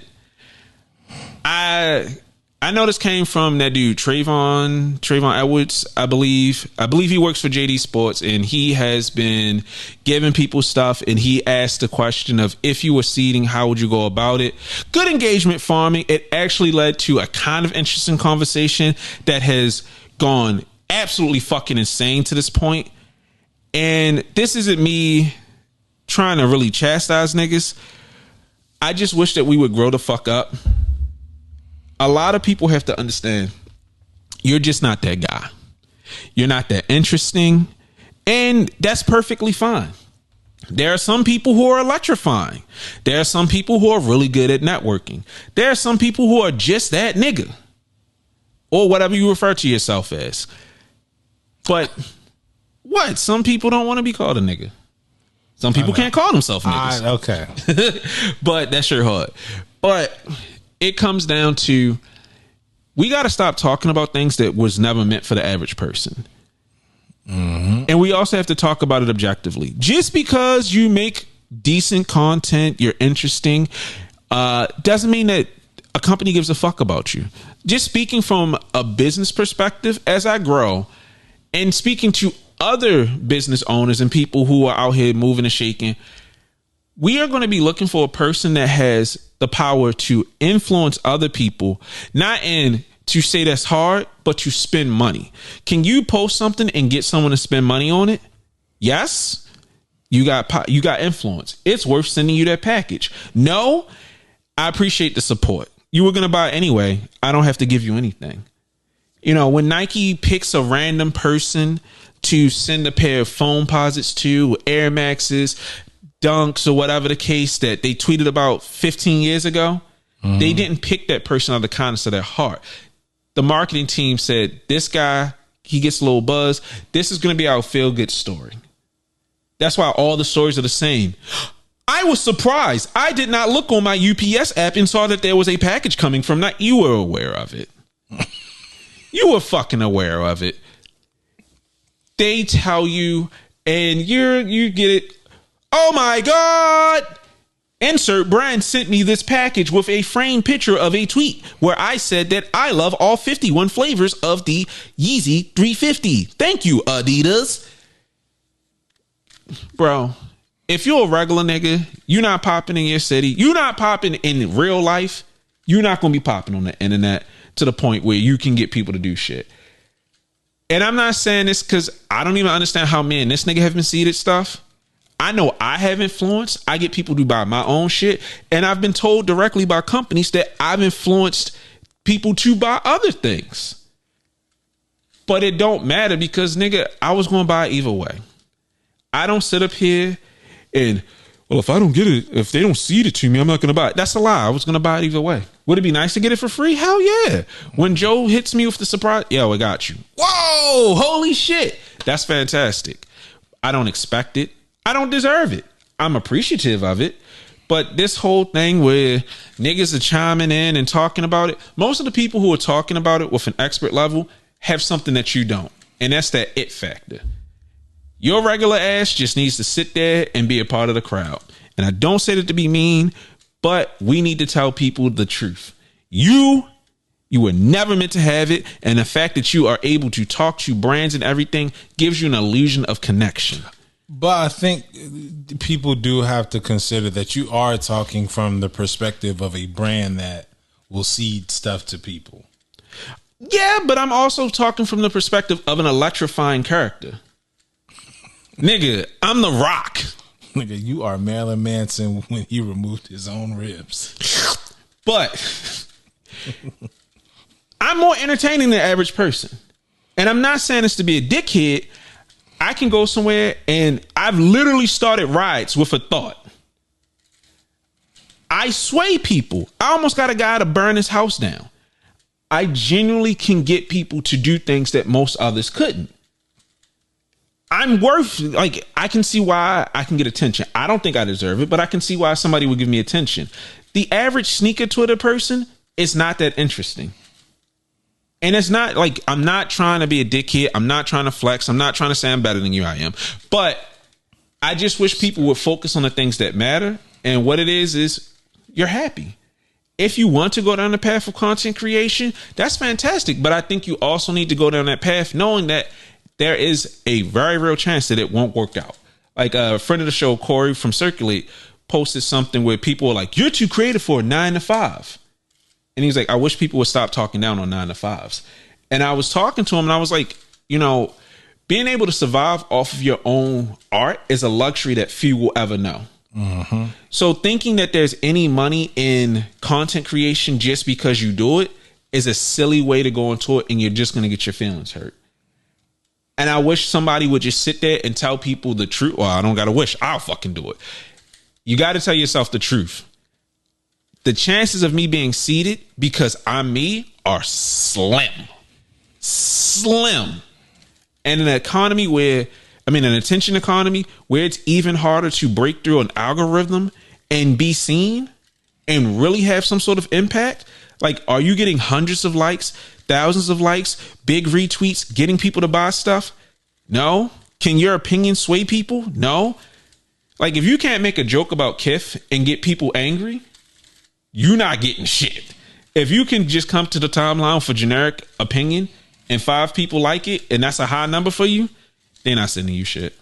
I know this came from that dude, Trayvon Edwards, I believe. I believe he works for JD Sports, and he has been giving people stuff, and he asked the question of, if you were seeding, how would you go about it? Good engagement farming. It actually led to a kind of interesting conversation that has gone absolutely fucking insane to this point. And this isn't me trying to really chastise niggas. I just wish that we would grow the fuck up. A lot of people have to understand, you're just not that guy. You're not that interesting. And that's perfectly fine. There are some people who are electrifying. There are some people who are really good at networking. There are some people who are just that nigga. Or whatever you refer to yourself as. But what? Some people don't want to be called a nigga. Some people can't call themselves niggas.
Okay.
But that's your hard. But it comes down to, we got to stop talking about things that was never meant for the average person. Mm-hmm. And we also have to talk about it objectively. Just because you make decent content, you're interesting, doesn't mean that a company gives a fuck about you. Just speaking from a business perspective, as I grow and speaking to other business owners and people who are out here moving and shaking, we are going to be looking for a person that has the power to influence other people, not in to say that's hard, but you spend money. Can you post something and get someone to spend money on it? Yes. You got influence. It's worth sending you that package. No, I appreciate the support. You were going to buy it anyway. I don't have to give you anything. You know, when Nike picks a random person to send a pair of foam posits to, Air Maxes, Dunks, or whatever the case that they tweeted about 15 years ago, they didn't pick that person out of the kindness of their heart. The marketing team said, this guy, he gets a little buzz. This is going to be our feel-good story. That's why all the stories are the same. I was surprised. I did not look on my UPS app and saw that there was a package coming from that. You were aware of it. You were fucking aware of it. They tell you, and you get it. Oh my God. Insert brand sent me this package with a framed picture of a tweet where I said that I love all 51 flavors of the Yeezy 350. Thank you, Adidas. Bro, if you're a regular nigga, you're not popping in your city, you're not popping in real life, you're not going to be popping on the internet to the point where you can get people to do shit. And I'm not saying this because I don't even understand how me and this nigga have been seeded stuff. I know I have influence. I get people to buy my own shit. And I've been told directly by companies that I've influenced people to buy other things. But it don't matter because, nigga, I was going to buy either way. I don't sit up here and, well, if I don't get it, if they don't seed it to me, I'm not going to buy it. That's a lie. I was going to buy it either way. Would it be nice to get it for free? Hell yeah. When Joe hits me with the surprise, yo, I got you. Whoa, holy shit. That's fantastic. I don't expect it. I don't deserve it. I'm appreciative of it. But this whole thing where niggas are chiming in and talking about it, most of the people who are talking about it with an expert level have something that you don't. And that's that it factor. Your regular ass just needs to sit there and be a part of the crowd. And I don't say that to be mean, but we need to tell people the truth. You were never meant to have it. And the fact that you are able to talk to brands and everything gives you an illusion of connection.
But I think people do have to consider that you are talking from the perspective of a brand that will seed stuff to people.
Yeah, but I'm also talking from the perspective of an electrifying character. Nigga, I'm The Rock.
Nigga, you are Marilyn Manson when he removed his own ribs.
But I'm more entertaining than the average person. And I'm not saying this to be a dickhead. I can go somewhere and I've literally started rides with a thought. I sway people. I almost got a guy to burn his house down. I genuinely can get people to do things that most others couldn't. I'm worth, like, I can see why I can get attention. I don't think I deserve it, but I can see why somebody would give me attention. The average sneaker Twitter person is not that interesting. And it's not like, I'm not trying to be a dickhead. I'm not trying to flex. I'm not trying to say I'm better than you. I am. But I just wish people would focus on the things that matter. And what it is you're happy. If you want to go down the path of content creation, that's fantastic. But I think you also need to go down that path knowing that there is a very real chance that it won't work out. Like a friend of the show, Corey from Circulate, posted something where people were like, you're too creative for a 9 to 5. And he's like, I wish people would stop talking down on 9 to 5s. And I was talking to him and I was like, you know, being able to survive off of your own art is a luxury that few will ever know. Mm-hmm. So thinking that there's any money in content creation just because you do it is a silly way to go into it, and you're just going to get your feelings hurt. And I wish somebody would just sit there and tell people the truth. Well, I don't got to wish. I'll fucking do it. You got to tell yourself the truth. The chances of me being seated because I'm me are slim. Slim. And in an economy where, an attention economy where it's even harder to break through an algorithm and be seen and really have some sort of impact. Like, are you getting hundreds of likes, thousands of likes, big retweets, getting people to buy stuff? No. Can your opinion sway people? No. Like, if you can't make a joke about Kith and get people angry, you're not getting shit. If you can just come to the timeline for generic opinion and 5 people like it, and that's a high number for you, they're not sending you shit.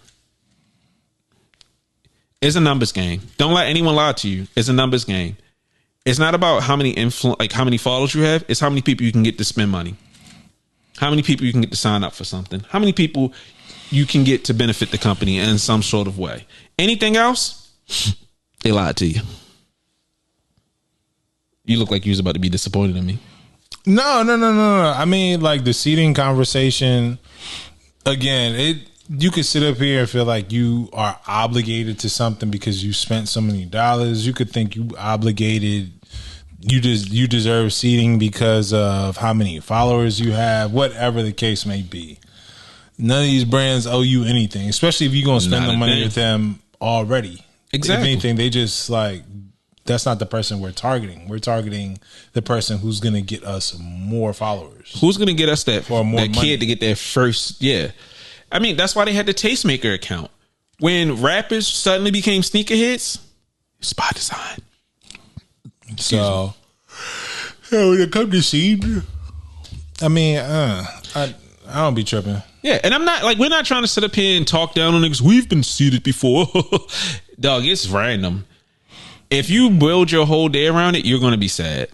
It's a numbers game. Don't let anyone lie to you. It's a numbers game. It's not about how many how many followers you have. It's how many people you can get to spend money. How many people you can get to sign up for something? How many people you can get to benefit the company in some sort of way? Anything else? They lied to you. You look like you was about to be disappointed in me.
No. I mean, like the seating conversation, again, you could sit up here and feel like you are obligated to something because you spent so many dollars. You could think you obligated, you deserve seating because of how many followers you have, whatever the case may be. None of these brands owe you anything, especially if you're going to spend the money with them already.
Exactly.
If anything, they just like, that's not the person we're targeting. We're targeting the person who's going to get us more followers.
Who's going to get us that
money.
kid to get their first, yeah. I mean, that's why they had the Tastemaker account. When rappers suddenly became sneakerheads, it's by design.
So, when it comes to seed, I mean, I don't be tripping.
Yeah, and I'm not like, we're not trying to sit up here and talk down on niggas. We've been seeded before. Dog, it's random. If you build your whole day around it, you're going to be sad.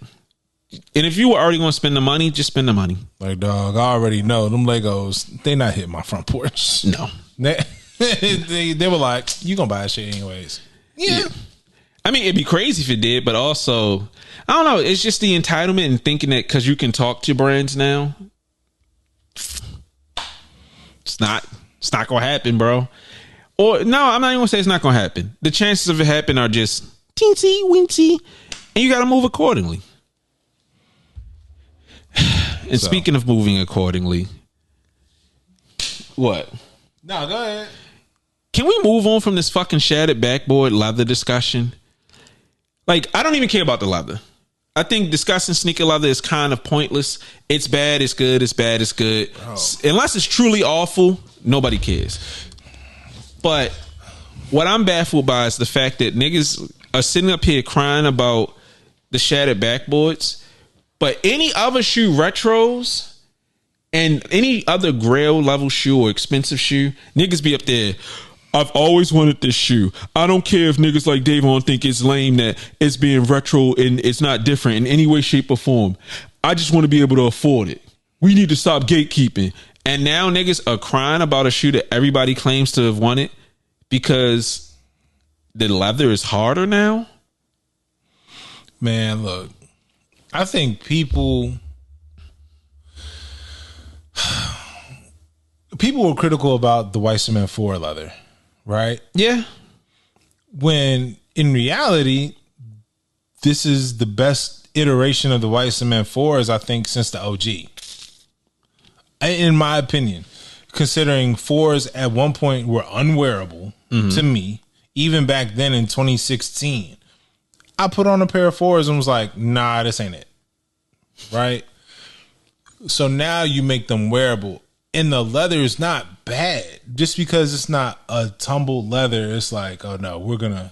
And if you were already going to spend the money, just spend the money.
Like, dog, I already know them Legos, they not hitting my front porch.
No.
They were like, you going to buy that shit anyways. Yeah.
I mean, it'd be crazy if it did, but also, I don't know. It's just the entitlement and thinking that because you can talk to brands now, it's not going to happen, bro. Or, no, I'm not even going to say it's not going to happen. The chances of it happening are just teensy, weensy, and you got to move accordingly. And speaking of moving accordingly, what?
No, go ahead.
Can we move on from this fucking shattered backboard leather discussion? Like, I don't even care about the leather. I think discussing sneaker leather is kind of pointless. It's bad, it's good, it's bad, it's good. Oh. Unless it's truly awful, nobody cares. But what I'm baffled by is the fact that niggas are sitting up here crying about the shattered backboards, but any other shoe retros and any other grail level shoe or expensive shoe, niggas be up there. I've always wanted this shoe. I don't care if niggas like Davon think it's lame that it's being retro and it's not different in any way, shape, or form. I just want to be able to afford it. We need to stop gatekeeping. And now niggas are crying about a shoe that everybody claims to have wanted because the leather is harder now.
Man, look, I think people were critical about the White Cement 4 leather, right?
Yeah.
When in reality, this is the best iteration of the White Cement 4s, I think, since the OG. In my opinion, considering 4s at one point were unwearable to me, even back then in 2016, I put on a pair of 4s and was like, nah, this ain't it. Right? So now you make them wearable. And the leather is not bad. Just because it's not a tumbled leather, it's like, oh no, we're gonna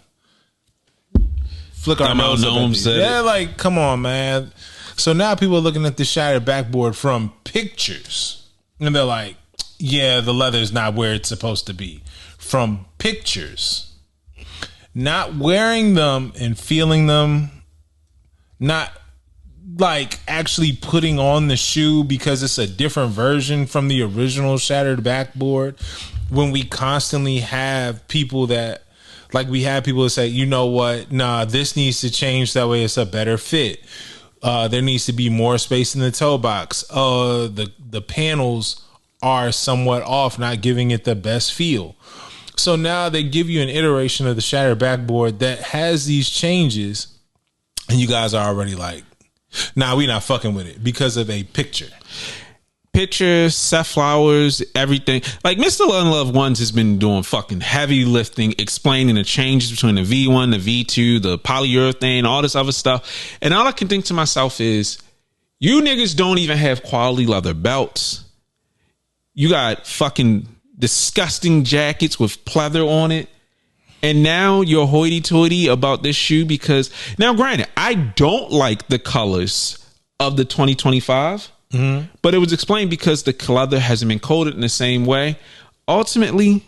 flick our nose up. Yeah, like, come on, man. So now people are looking at the shattered backboard from pictures, and they're like, yeah, the leather is not where it's supposed to be. From pictures, not wearing them and feeling them, not like actually putting on the shoe because it's a different version from the original shattered backboard. When we constantly have people that, like, we have people that say, you know what, nah, this needs to change, that way it's a better fit. There needs to be more space in the toe box. The panels are somewhat off, not giving it the best feel. So now they give you an iteration of the shattered backboard that has these changes, and you guys are already like, nah, we not fucking with it because of a picture.
Pictures, Seth Flowers, everything. Like, Mr. Unloved Ones has been doing fucking heavy lifting, explaining the changes between the V1, the V2, the polyurethane, all this other stuff. And all I can think to myself is, you niggas don't even have quality leather belts. You got fucking disgusting jackets with pleather on it. And now you're hoity-toity about this shoe because, now granted, I don't like the colors of the 2025, but it was explained because the leather hasn't been coated in the same way. Ultimately,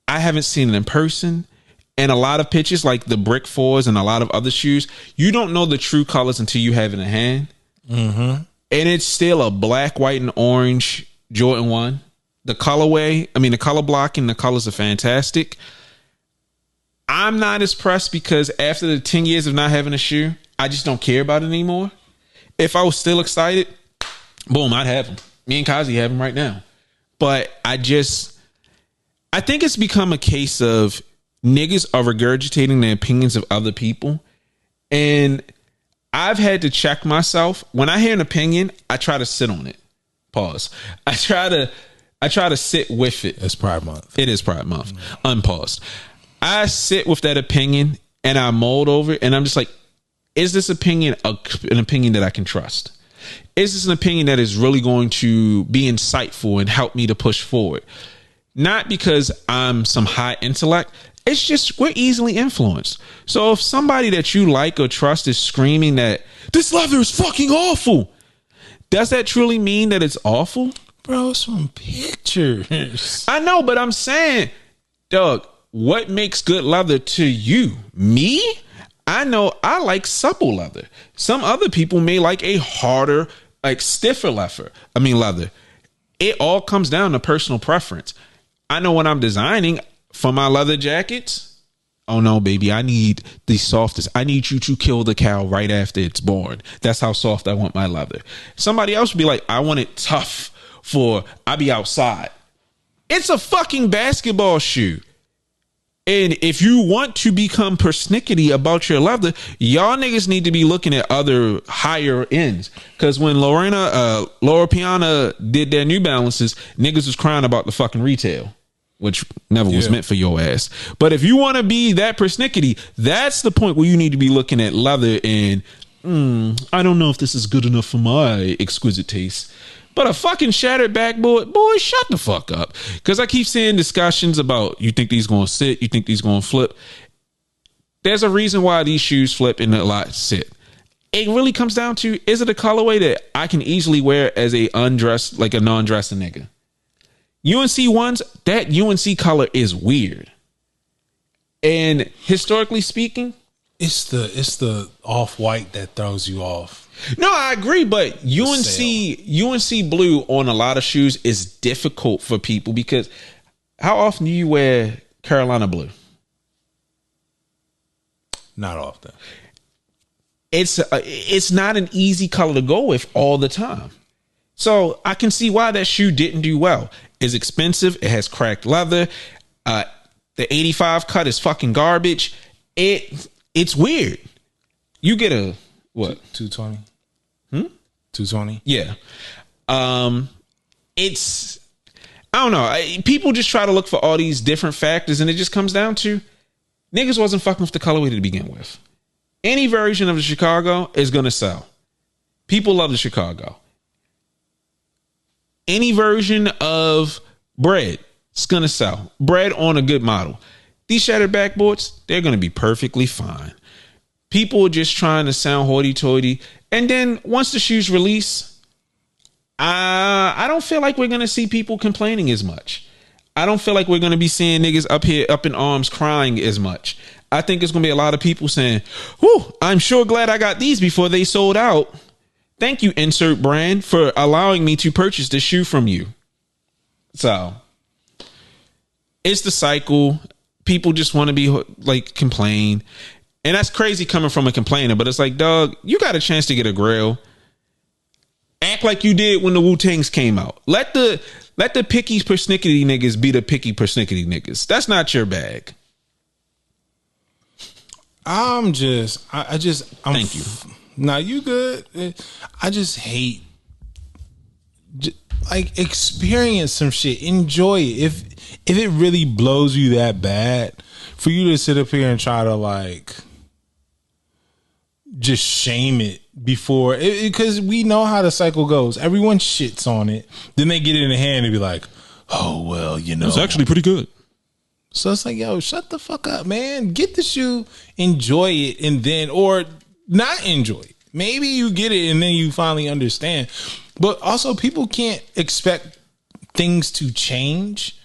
I haven't seen it in person. And a lot of pictures, like the Brick 4s and a lot of other shoes, you don't know the true colors until you have it in hand. and it's still a black, white, and orange Jordan 1. The colorway, the color blocking, the colors are fantastic. I'm not as pressed because after the 10 years of not having a shoe, I just don't care about it anymore. If I was still excited, boom, I'd have them. Me and Kazi have them right now. But I think it's become a case of niggas are regurgitating the opinions of other people. And I've had to check myself. When I hear an opinion, I try to sit on it. Pause. I try to sit with it.
It's Pride Month.
It is Pride Month. Unpaused. I sit with that opinion and I mold over it. And I'm just like, is this opinion an opinion that I can trust? Is this an opinion that is really going to be insightful and help me to push forward? Not because I'm some high intellect. It's just we're easily influenced. So if somebody that you like or trust is screaming that this leather is fucking awful, does that truly mean that it's awful?
Bro, it's from pictures.
I know, but I'm saying, Doug, what makes good leather to you? Me? I know I like supple leather. Some other people may like a harder, like stiffer leather. It all comes down to personal preference. I know when I'm designing for my leather jackets, oh no, baby, I need the softest. I need you to kill the cow right after it's born. That's how soft I want my leather. Somebody else would be like, I want it tough for I be outside. It's a fucking basketball shoe. And if you want to become persnickety about your leather, y'all niggas need to be looking at other higher ends. Because when Laura Piana did their New Balances, niggas was crying about the fucking retail, which never was meant for your ass. But if you want to be that persnickety, that's the point where you need to be looking at leather and I don't know if this is good enough for my exquisite taste. But a fucking shattered backboard, boy, shut the fuck up. Because I keep seeing discussions about, you think these going to sit? You think these going to flip? There's a reason why these shoes flip and a lot sit. It really comes down to, is it a colorway that I can easily wear as a undressed, like a non-dressing nigga? UNC ones, that UNC color is weird. And historically speaking,
it's the off-white that throws you off.
No, I agree, but UNC blue on a lot of shoes is difficult for people because how often do you wear Carolina blue?
Not often.
It's not an easy color to go with all the time. So I can see why that shoe didn't do well. It's expensive. It has cracked leather. The 85 cut is fucking garbage. It's weird. You get a what?
220. 220.
Yeah. It's, I don't know. People just try to look for all these different factors, and it just comes down to niggas wasn't fucking with the colorway to begin with. Any version of the Chicago is gonna sell. People love the Chicago. Any version of bread, it's gonna sell. Bread on a good model. These shattered backboards, they're gonna be perfectly fine. People are just trying to sound hoity-toity. And then once the shoes release, I don't feel like we're going to see people complaining as much. I don't feel like we're going to be seeing niggas up here, up in arms, crying as much. I think there's going to be a lot of people saying, whew, I'm sure glad I got these before they sold out. Thank you, insert brand, for allowing me to purchase this shoe from you. So it's the cycle. People just want to be like complain. And that's crazy coming from a complainer, but it's like, dog, you got a chance to get a grill. Act like you did when the Wu-Tangs came out. Let the picky persnickety niggas be the picky persnickety niggas. That's not your bag.
Thank you. Nah, you good. I just hate like experience some shit. Enjoy it. If it really blows you that bad, for you to sit up here and try to like just shame it before, because we know how the cycle goes. Everyone shits on it, then they get it in the hand and be like, oh well, you know,
it's actually pretty good.
So it's like, yo, shut the fuck up, man. Get the shoe, enjoy it, and then, or not enjoy it. Maybe you get it and then you finally understand. But also, people can't expect things to change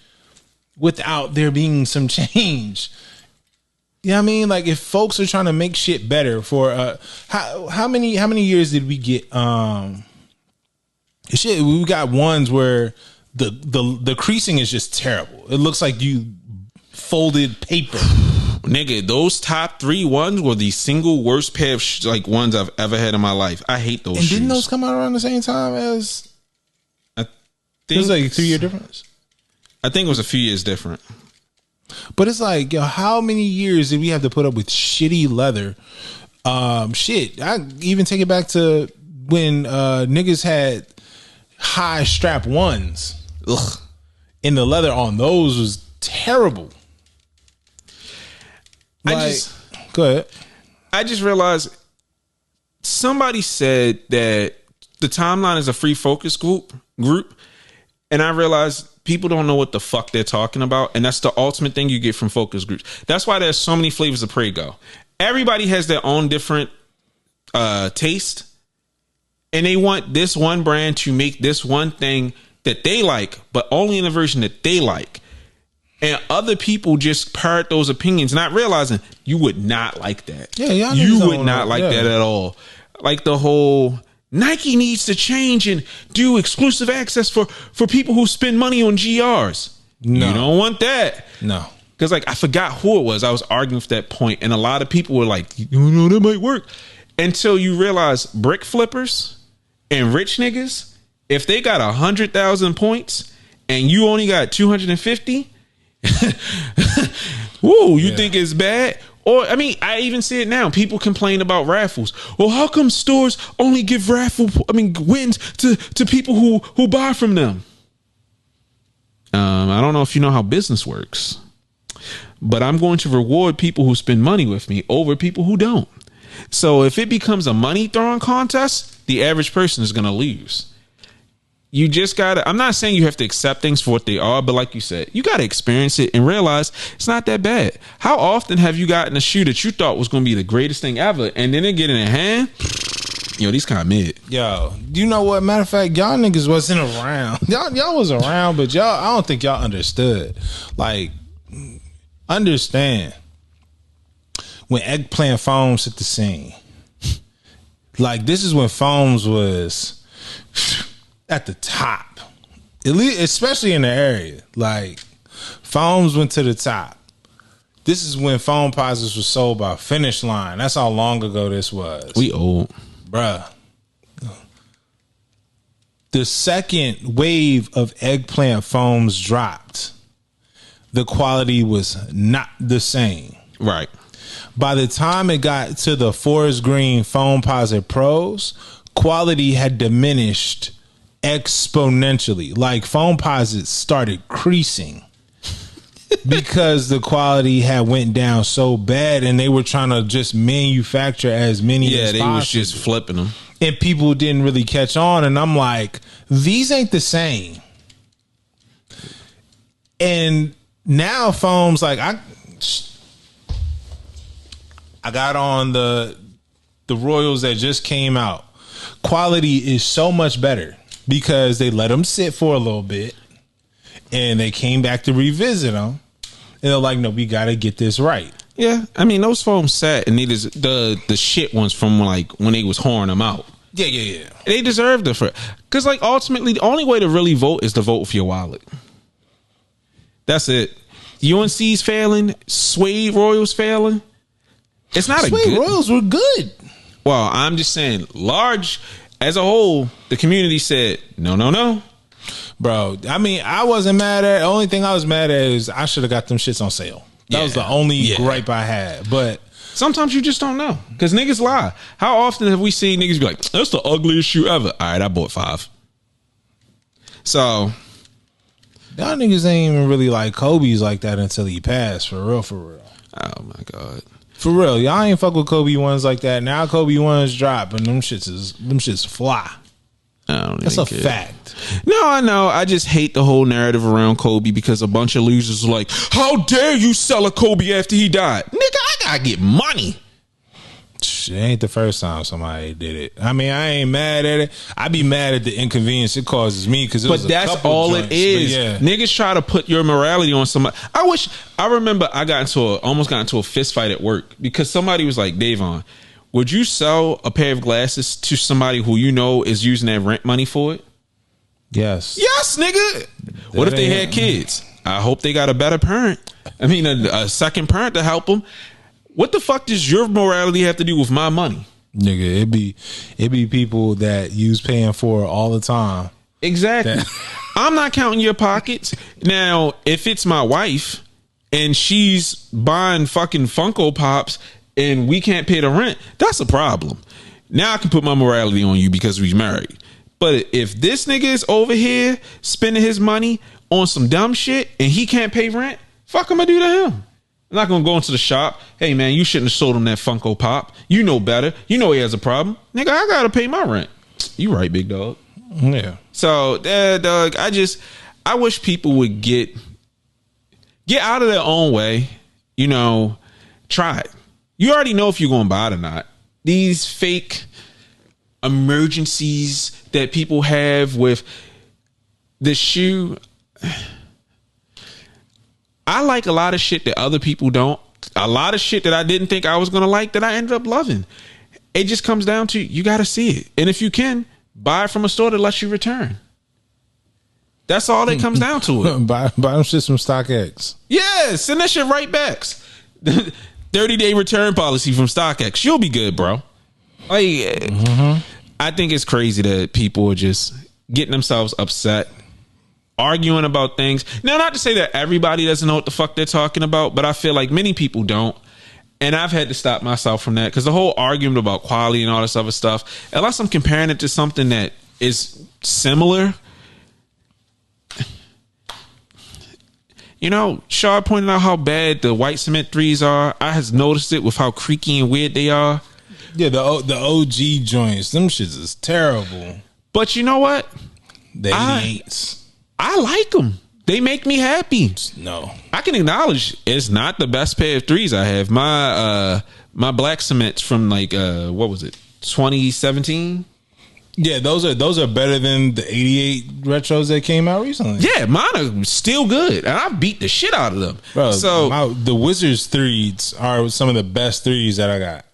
without there being some change. You know what I mean? Like, if folks are trying to make shit better for how many years did we get Shit, we got ones where the creasing is just terrible. It looks like you folded paper.
Nigga, those top 3 ones were the single worst pair of ones I've ever had in my life. I hate those shoes.
And didn't those come out around the same time as?
I think
it was like a 2-year difference.
I think it was a few years different.
But it's like, yo, how many years did we have to put up with shitty leather? Shit, I even take it back to when niggas had high strap ones.
Ugh.
And the leather on those was terrible. Go ahead.
I just realized somebody said that the timeline is a free focus group, and I realized people don't know what the fuck they're talking about, and that's the ultimate thing you get from focus groups. That's why there's so many flavors of Prego. Everybody has their own different taste, and they want this one brand to make this one thing that they like, but only in the version that they like. And other people just parrot those opinions, not realizing you would not like that.
Yeah,
you would not like that at all. Like the whole Nike needs to change and do exclusive access for people who spend money on GRs. No. You don't want that.
No.
Because I forgot who it was. I was arguing for that point, and a lot of people were like, you know, that might work. Until you realize brick flippers and rich niggas, if they got 100,000 points and you only got 250, woo, you think it's bad? Or, I mean, I even see it now. People complain about raffles. Well, how come stores only give wins to people who buy from them? I don't know if you know how business works, but I'm going to reward people who spend money with me over people who don't. So if it becomes a money throwing contest, the average person is going to lose. You just gotta, I'm not saying you have to accept things for what they are, but like you said, you gotta experience it and realize it's not that bad. How often have you gotten a shoe that you thought was gonna be the greatest thing ever, and then it get in your hand? Yo, these kind of mid.
Yo, you know what? Matter of fact, y'all niggas wasn't around. Y'all was around, but I don't think y'all understood. Like, understand when eggplant foams hit the scene. Like, this is when foams was at the top, at least, especially in the area. Like, foams went to the top. This is when foam posits were sold by Finish Line. That's how long ago this was.
We old,
bruh. The second wave of eggplant foams dropped. The quality was not the same.
Right.
By the time it got to the Forest Green Foam Posit Pros, quality had diminished exponentially. Like, foam posits started creasing because the quality had went down so bad, and they were trying to just manufacture as many as possible. Yeah, they was
just flipping them,
and people didn't really catch on. And I'm like, these ain't the same. And now foams, like, I got on the Royals that just came out. Quality is so much better because they let them sit for a little bit and they came back to revisit them. And they're like, no, we got to get this right.
Yeah. I mean, those foams sat, and the shit ones from like when they was whoring them out.
Yeah.
They deserved it for, because like ultimately the only way to really vote is to vote with your wallet. That's it. UNC's failing, Suede Royals failing. It's not
Suede
a good.
Royals were good.
Well, I'm just saying, large as a whole, the community said no.
Bro, I mean, I wasn't mad at it. The only thing I was mad at is I should have got them shits on sale. That was the only gripe I had. But
sometimes you just don't know, because niggas lie. How often have we seen niggas be like, that's the ugliest shoe ever? All right, I bought 5. So
y'all niggas ain't even really like Kobe's like that until he passed. For real.
Oh my God.
For real, y'all ain't fuck with Kobe ones like that. Now Kobe ones drop, and them shits fly. That's a fact.
No, I know. I just hate the whole narrative around Kobe, because a bunch of losers are like, how dare you sell a Kobe after he died? Nigga, I gotta get money.
It ain't the first time somebody did it. I mean, I ain't mad at it. I be mad at the inconvenience it causes me, because it was a couple
all
joints,
it is.
yeah.
Niggas try to put your morality on somebody. I remember I almost got into a fist fight at work because somebody was like, Davon, would you sell a pair of glasses to somebody who you know is using their rent money for it?
Yes.
Yes, nigga. What if they had kids? I hope they got a better parent. I mean, a second parent to help them. What the fuck does your morality have to do with my money?
Nigga, it be people that use paying for all the time.
Exactly. I'm not counting your pockets. Now, if it's my wife and she's buying fucking Funko Pops and we can't pay the rent, that's a problem. Now I can put my morality on you because we married. But if this nigga is over here spending his money on some dumb shit and he can't pay rent, fuck am I do to him? I'm not gonna go into the shop. Hey man, you shouldn't have sold him that Funko Pop. You know better. You know he has a problem. Nigga, I gotta pay my rent. You right, big dog.
Yeah.
So, dog, I wish people would get out of their own way. You know, try it. You already know if you're gonna buy it or not. These fake emergencies that people have with the shoe. I like a lot of shit that other people don't. A lot of shit that I didn't think I was going to like that I ended up loving. It just comes down to you got to see it. And if you can, buy it from a store that lets you return. That's all that comes down to it.
buy them shit from StockX.
Yeah, send that shit right back. 30-day return policy from StockX. You'll be good, bro. Like, I think it's crazy that people are just getting themselves upset, arguing about things. Now, not to say that everybody doesn't know what the fuck they're talking about, but I feel like many people don't. And I've had to stop myself from that because the whole argument about quality and all this other stuff, unless I'm comparing it to something that is similar. You know, Shad pointed out how bad the white cement threes are. I has noticed it with how creaky and weird they are.
Yeah, the OG joints, them shits is terrible.
But you know what?
The 88s.
I like them. They make me happy.
No,
I can acknowledge it's not the best pair of threes I have. My black cements from like what was it, 2017?
Yeah, those are better than the 88 retros that came out recently.
Yeah, mine are still good, and I beat the shit out of them.
Bro,
so
the Wizards threes are some of the best threes that I got.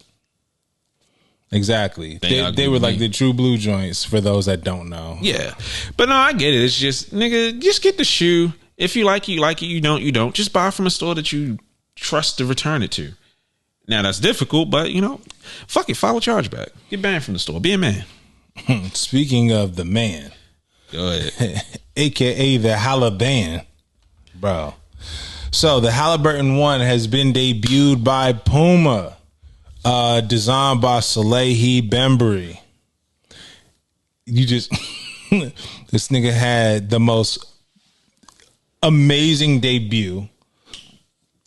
Exactly. They were like the true blue joints for those that don't know.
Yeah. But no, I get it. It's just, nigga, just get the shoe. If you like it, you like it. You don't. Just buy from a store that you trust to return it to. Now, that's difficult, but, you know, fuck it. Follow chargeback. Get banned from the store. Be a man.
Speaking of the man.
Go ahead.
AKA the Halliburton. Bro. So, the Halliburton 1 has been debuted by Puma. Designed by Salehi Bembury. You just this nigga had the most amazing debut.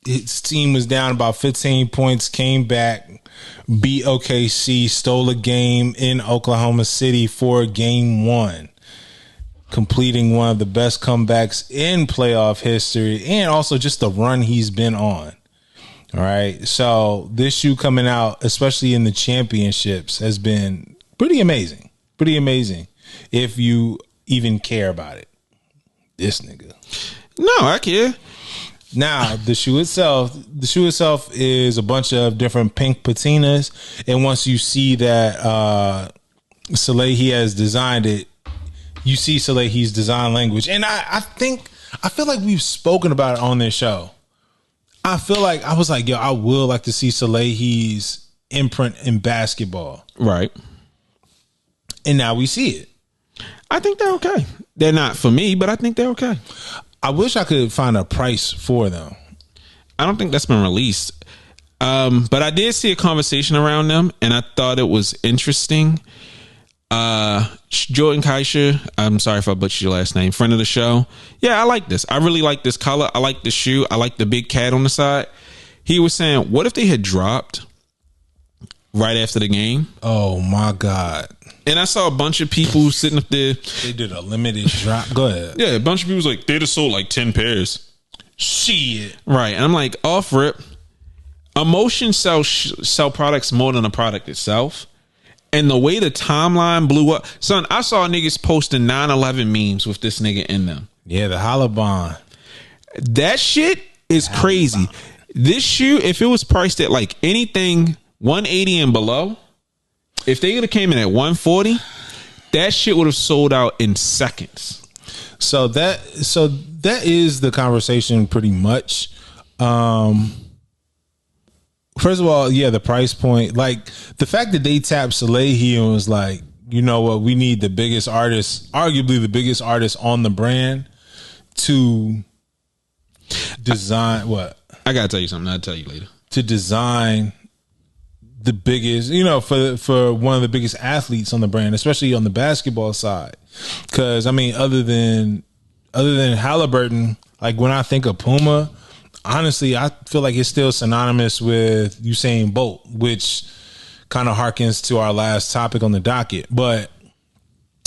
His team was down about 15 points, came back, beat OKC, stole a game in Oklahoma City for game 1, completing one of the best comebacks in playoff history and also just the run he's been on. All right. So this shoe coming out, especially in the championships, has been pretty amazing. Pretty amazing. If you even care about it. This nigga.
No, I care.
Now, the shoe itself is a bunch of different pink patinas. And once you see that Salehi has designed it, you see Salehi's design language. And I feel like we've spoken about it on this show. I feel like I was like, yo, I would like to see Salehi's imprint in basketball.
Right.
And now we see it.
I think they're okay. They're not for me, but I think they're okay.
I wish I could find a price for them.
I don't think that's been released. But I did see a conversation around them, and I thought it was interesting. Jordan Kaisha, I'm sorry if I butchered your last name, friend of the show. Yeah, I like this. I really like this color. I like the shoe. I like the big cat on the side. He was saying, what if they had dropped right after the game?
Oh my God.
And I saw a bunch of people sitting up there.
They did a limited drop. Go ahead.
Yeah, a bunch of people was like, they'd have sold like 10 pairs.
Shit.
Right. And I'm like, off rip. Emotions sell products more than a product itself. And the way the timeline blew up. Son, I saw niggas posting 9/11 memes with this nigga in them.
Yeah, the Halliburton.
That shit is crazy. This shoe, if it was priced at like anything 180 and below, if they would have came in at 140, That shit would have sold out in seconds.
So that is the conversation pretty much. First of all, yeah, the price point, like the fact that they tapped Salehi and was like, you know what, we need the biggest artist, arguably the biggest artist on the brand to design what?
I gotta tell you something. I'll tell you later.
To design the biggest, for one of the biggest athletes on the brand, especially on the basketball side. Because I mean, other than Halliburton, like when I think of Puma, honestly, I feel like it's still synonymous with Usain Bolt, which kind of harkens to our last topic on the docket. But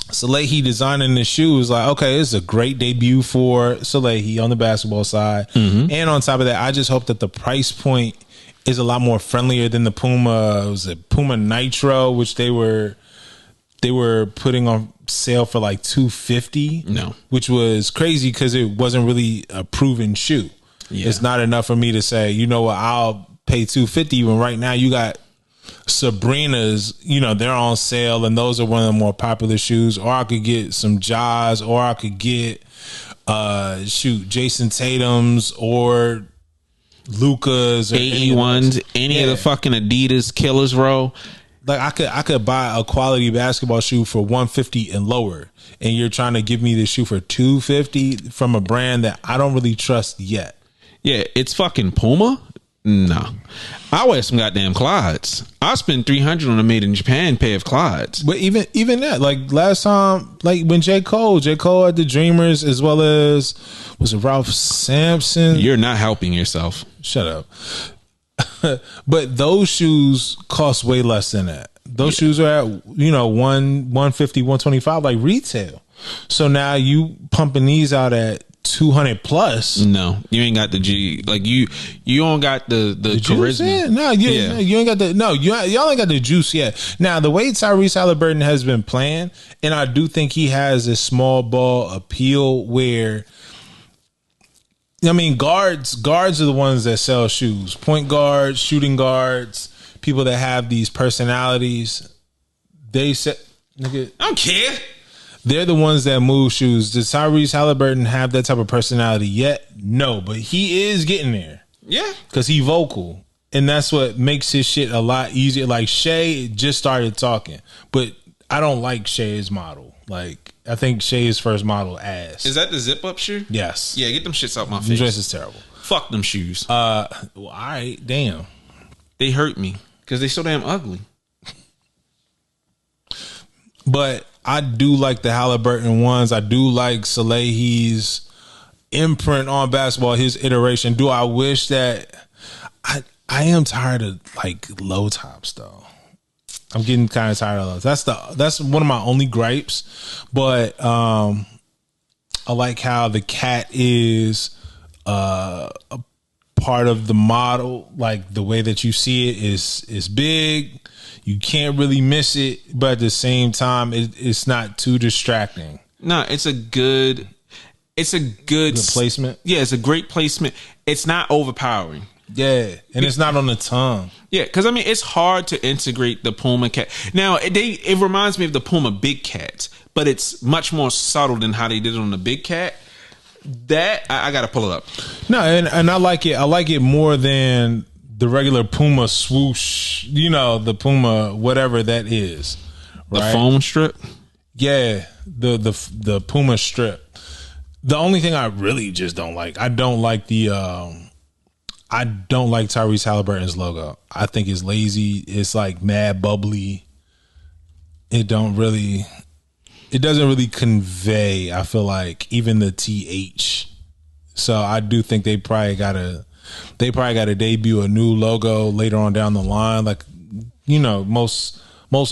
Salehi designing the shoe is like, okay, it's a great debut for Salehi on the basketball side. And on top of that, I just hope that the price point is a lot more friendlier than the Puma. Was it Puma Nitro, which they were putting on sale for like $250?
No,
which was crazy because it wasn't really a proven shoe. Yeah. It's not enough for me to say, you know what, I'll pay $250 when right now you got Sabrina's, they're on sale and those are one of the more popular shoes. Or I could get some Jaws, or I could get Jason Tatum's or Luka's or
81s, any of the fucking Adidas Killers roll.
Like I could buy a quality basketball shoe for $150 and lower, and you're trying to give me this shoe for $250 from a brand that I don't really trust yet.
Yeah, it's fucking Puma. No, I wear some goddamn Clydes. I spent $300 on a made in Japan pair of Clydes.
But even that, like last time, like when J. Cole had the Dreamers, as well as was it Ralph Sampson?
You're not helping yourself.
Shut up. But those shoes cost way less than that. Those shoes are at $150, $125 like retail. So now you pumping these out at $200 plus.
No, you ain't got the G. Like you don't got the charisma.
No, you ain't got the. No, y'all ain't got the juice yet. Now the way Tyrese Halliburton has been playing, and I do think he has a small ball appeal where. I mean, guards are the ones that sell shoes. Point guards, shooting guards, people that have these personalities. They say, nigga,
I don't care.
They're the ones that move shoes. Does Tyrese Halliburton have that type of personality yet? No, but he is getting there.
Yeah.
Because he vocal. And that's what makes his shit a lot easier. Like Shay just started talking, but I don't like Shay's model. Like, I think Shay's first model ass.
Is that the zip up shoe?
Yes.
Yeah, get them shits out my face.
The dress is terrible.
Fuck them shoes.
Well, all right, damn.
They hurt me because they so damn ugly.
But I do like the Halliburton ones. I do like Salehi's imprint on basketball, his iteration. Do I wish that I am tired of like low tops though. I'm getting kind of tired of those. That's one of my only gripes. But I like how the cat is a part of the model. Like the way that you see it is big. You can't really miss it, but at the same time, it's not too distracting.
No, it's a good
placement.
Yeah, it's a great placement. It's not overpowering.
Yeah, and it's not on the tongue.
Yeah, because I mean, it's hard to integrate the Puma cat. Now, it reminds me of the Puma Big Cats, but it's much more subtle than how they did it on the Big Cat. That I got to pull it up.
No, and I like it. I like it more than the regular Puma swoosh. The Puma whatever that is.
Right? The foam strip.
Yeah, the Puma strip. The only thing I really just don't like, I don't like Tyrese Halliburton's logo. I think it's lazy. It's like mad bubbly. It doesn't really convey, I feel like, even the TH. So I do think they probably gotta debut a new logo later on down the line. Like, most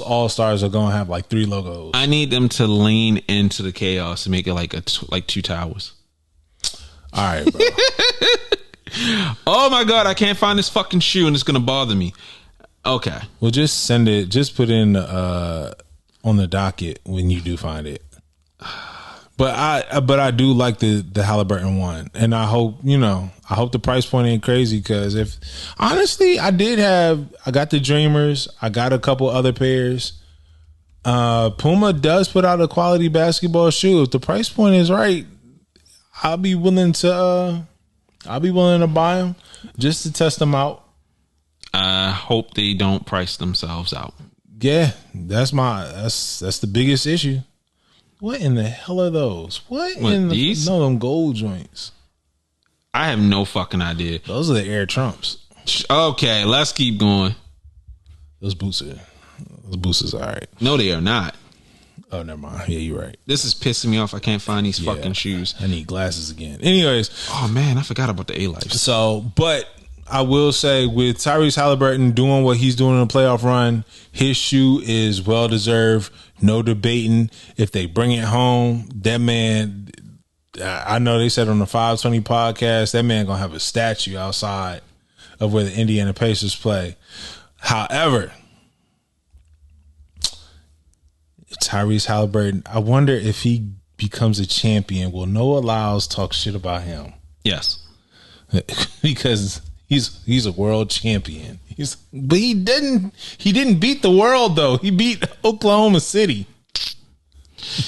all-stars are gonna have like 3 logos.
I need them to lean into the chaos and make it like like 2 towers.
All right, bro.
Oh my god, I can't find this fucking shoe and it's gonna bother me. Okay.
Well, just send it. Just put in on the docket when you do find it. But I do like the Halliburton one, and I hope the price point ain't crazy, because if honestly I got the Dreamers, I got a couple other pairs. Puma does put out a quality basketball shoe. If the price point is right, I'll be willing to buy them just to test them out.
I hope they don't price themselves out.
Yeah, that's the biggest issue. What in the hell are those? What in these? No, them gold joints.
I have no fucking idea.
Those are the Air Trumps.
Okay, let's keep going.
Those boots are all right.
No, they are not.
Oh, never mind. Yeah, you're right.
This is pissing me off. I can't find these fucking shoes.
I need glasses again. Anyways.
Oh, man, I forgot about the A-Life.
So, but I will say with Tyrese Halliburton doing what he's doing in the playoff run, his shoe is well-deserved. No debating. If they bring it home, that man, I know they said on the 520 podcast, that man going to have a statue outside of where the Indiana Pacers play. However, Tyrese Halliburton, I wonder if he becomes a champion, will Noah Lyles talk shit about him?
Yes.
Because he's a world champion. But he didn't beat the world though. He beat Oklahoma City.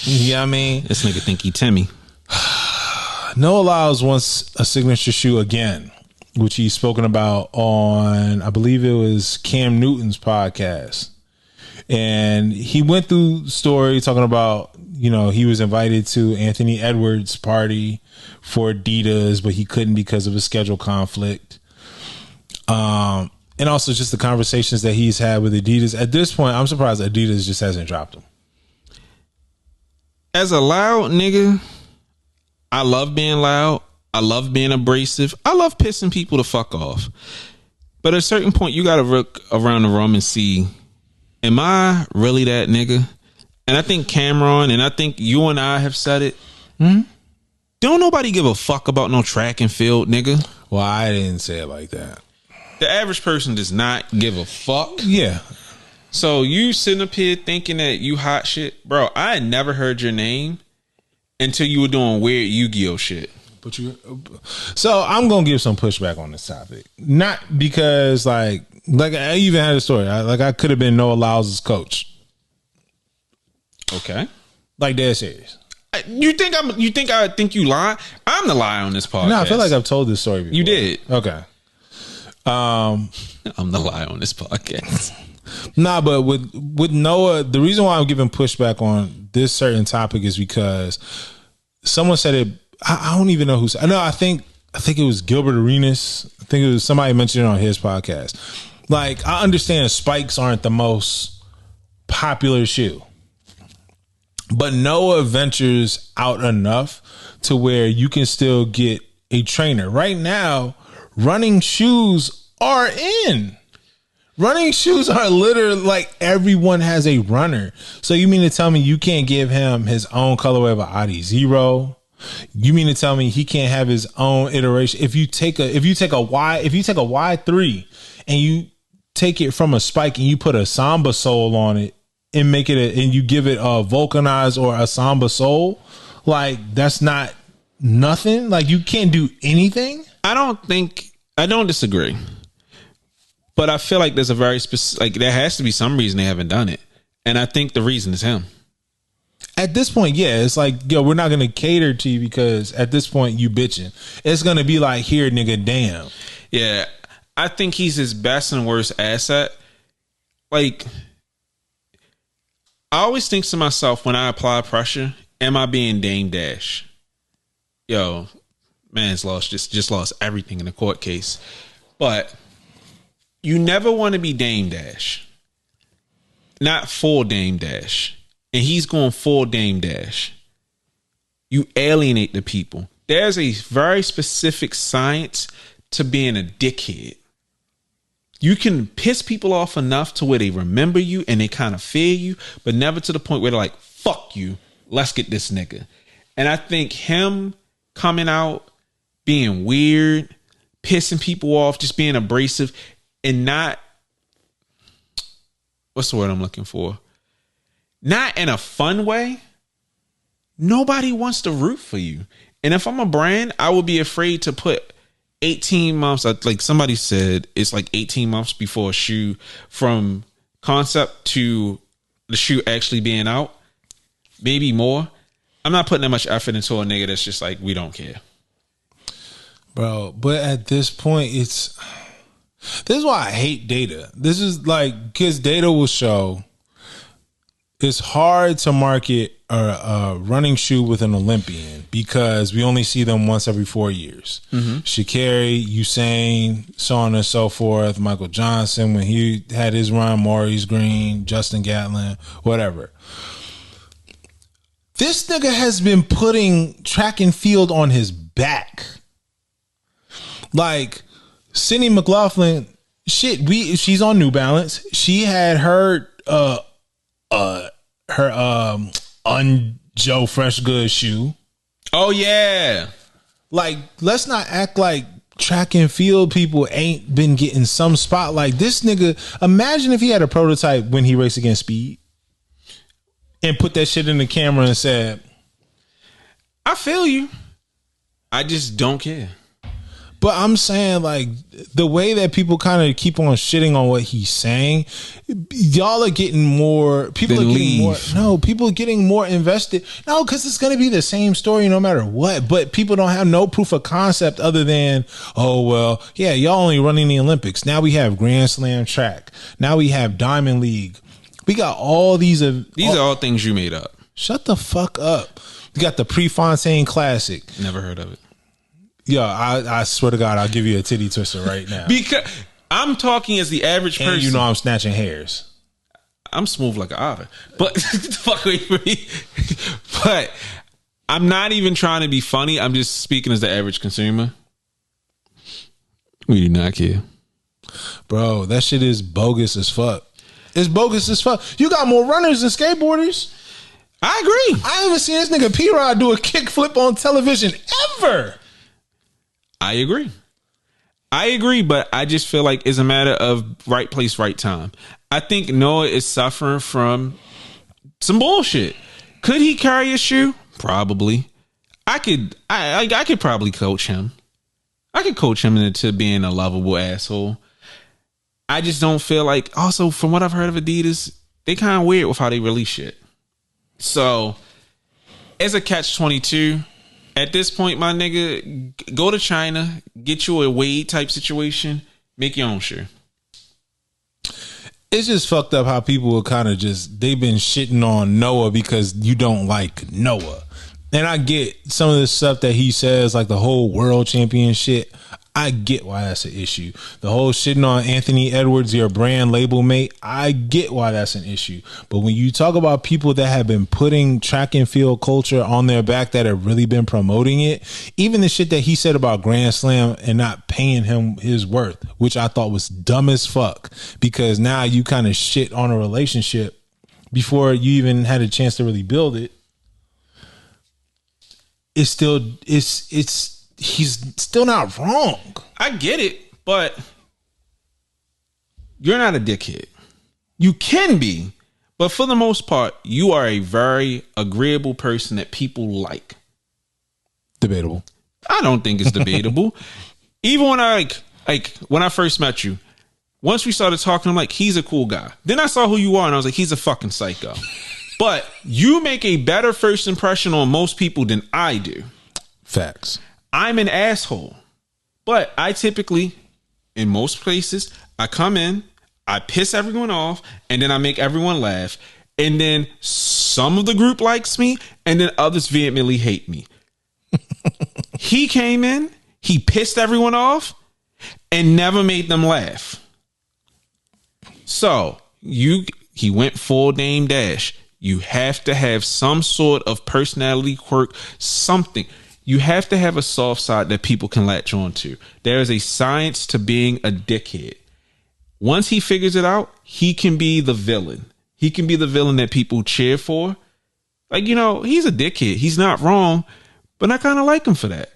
You know what I mean?
This nigga think he Timmy.
Noah Lyles wants a signature shoe again, which he's spoken about on, I believe it was Cam Newton's podcast. And he went through the story talking about, he was invited to Anthony Edwards' party for Adidas, but he couldn't because of a schedule conflict. And also just the conversations that he's had with Adidas. At this point, I'm surprised Adidas just hasn't dropped him.
As a loud nigga, I love being loud. I love being abrasive. I love pissing people the fuck off. But at a certain point, you got to look around the room and see, am I really that nigga? And I think Cameron, and I think you and I have said it. Mm-hmm. Don't nobody give a fuck about no track and field, nigga.
Well, I didn't say it like that.
The average person does not give a fuck.
Yeah.
So you sitting up here thinking that you hot shit. Bro, I had never heard your name until you were doing weird Yu-Gi-Oh shit.
So I'm going to give some pushback on this topic. Not because like I even had a story. I could have been Noah Lyles' coach.
Okay.
Like dead serious.
You think I think you lie? I'm the lie on this podcast.
No, I feel like I've told this story before.
You did.
Okay.
I'm the lie on this podcast.
Nah, but with Noah, the reason why I'm giving pushback on this certain topic is because someone said it. I don't even know who said. No, I think it was Gilbert Arenas. I think it was somebody mentioned it on his podcast. Like, I understand spikes aren't the most popular shoe, but Noah ventures out enough to where you can still get a trainer. Right now, running shoes are in. Running shoes are literally like everyone has a runner. So you mean to tell me you can't give him his own colorway of an Adi Zero? You mean to tell me he can't have his own iteration? If you take a Y3 and you take it from a spike and you put a Samba sole on it and make it and you give it a vulcanized or a Samba sole, like that's not nothing. Like you can't do anything.
I don't disagree. But I feel like there's a very specific, like there has to be some reason they haven't done it. And I think the reason is him.
At this point, yeah, it's like, yo, we're not going to cater to you because at this point you bitching. It's going to be like, here, nigga, damn.
Yeah, I think he's his best and worst asset. Like, I always think to myself when I apply pressure, am I being Dame Dash? Yo, man's just lost everything in the court case. But you never want to be Dame Dash. Not full Dame Dash. And he's going full Dame Dash. You alienate the people. There's a very specific science to being a dickhead. You can piss people off enough to where they remember you and they kind of fear you, but never to the point where they're like, fuck you, let's get this nigga. And I think him coming out, being weird, pissing people off, just being abrasive, and not, what's the word I'm looking for? Not in a fun way. Nobody wants to root for you. And if I'm a brand, I would be afraid to put 18 months, like somebody said, it's like 18 months before a shoe from concept to the shoe actually being out, maybe more. I'm not putting that much effort into a nigga that's just like, we don't care.
Bro, but at this point, this is why I hate data. This is like, because data will show it's hard to market a running shoe with an Olympian because we only see them once every 4 years. Sha'Carri, Usain, so on and so forth. Michael Johnson, when he had his run, Maurice Green, Justin Gatlin, whatever. This nigga has been putting track and field on his back. Like, Sydney McLaughlin, she's on New Balance. She had her Joe Fresh Good shoe.
Oh yeah.
Like, let's not act like track and field people ain't been getting some spot. Like, this nigga, imagine if he had a prototype when he raced against Speed and put that shit in the camera and said,
I feel you. I just don't care.
But I'm saying, like, the way that people kind of keep on shitting on what he's saying, y'all are getting more. People are getting more. No, people are getting more invested. No, because it's going to be the same story no matter what. But people don't have no proof of concept other than, oh, well, yeah, y'all only running the Olympics. Now we have Grand Slam track. Now we have Diamond League. We got all these.
These are all things you made up.
Shut the fuck up. We got the Prefontaine Classic.
Never heard of it.
Yo, I swear to God, I'll give you a titty twister right now.
Because I'm talking as the average person.
And you know I'm snatching hairs.
I'm smooth like an otter. But the fuck away from me. But I'm not even trying to be funny. I'm just speaking as the average consumer. We do not care.
Bro, that shit is bogus as fuck. It's bogus as fuck. You got more runners than skateboarders.
I agree.
I haven't seen this nigga P-Rod do a kickflip on television ever.
I agree, but I just feel like it's a matter of right place, right time. I think Noah is suffering from some bullshit. Could he carry a shoe? Probably. I could probably coach him. I could coach him into being a lovable asshole. I just don't feel like, also from what I've heard of Adidas, they kind of weird with how they release shit. So, as a catch-22, at this point, my nigga, go to China, get you a Wade type situation, make your own shoe.
It's just fucked up how people are kind of they've been shitting on Noah because you don't like Noah. And I get some of the stuff that he says, like the whole world champion shit. I get why that's an issue. The whole shitting on Anthony Edwards, your brand label mate, I get why that's an issue. But when you talk about people that have been putting track and field culture on their back, that have really been promoting it, even the shit that he said about Grand Slam and not paying him his worth, which I thought was dumb as fuck, because now you kind of shit on a relationship before you even had a chance to really build it. He's still not wrong.
I get it, but you're not a dickhead. You can be, but for the most part, you are a very agreeable person that people like.
Debatable.
I don't think it's debatable. Even when when I first met you, once we started talking, I'm like, he's a cool guy. Then I saw who you are and I was like, he's a fucking psycho. But you make a better first impression on most people than I do.
Facts.
I'm an asshole. But I typically, in most places, I come in, I piss everyone off, and then I make everyone laugh. And then some of the group likes me, and then others vehemently hate me. He came in, he pissed everyone off, and never made them laugh. So, he went full Dame Dash. You have to have some sort of personality quirk, something. You have to have a soft side that people can latch on to. There is a science to being a dickhead. Once he figures it out, he can be the villain. He can be the villain that people cheer for. Like, he's a dickhead. He's not wrong, but I kind of like him for that.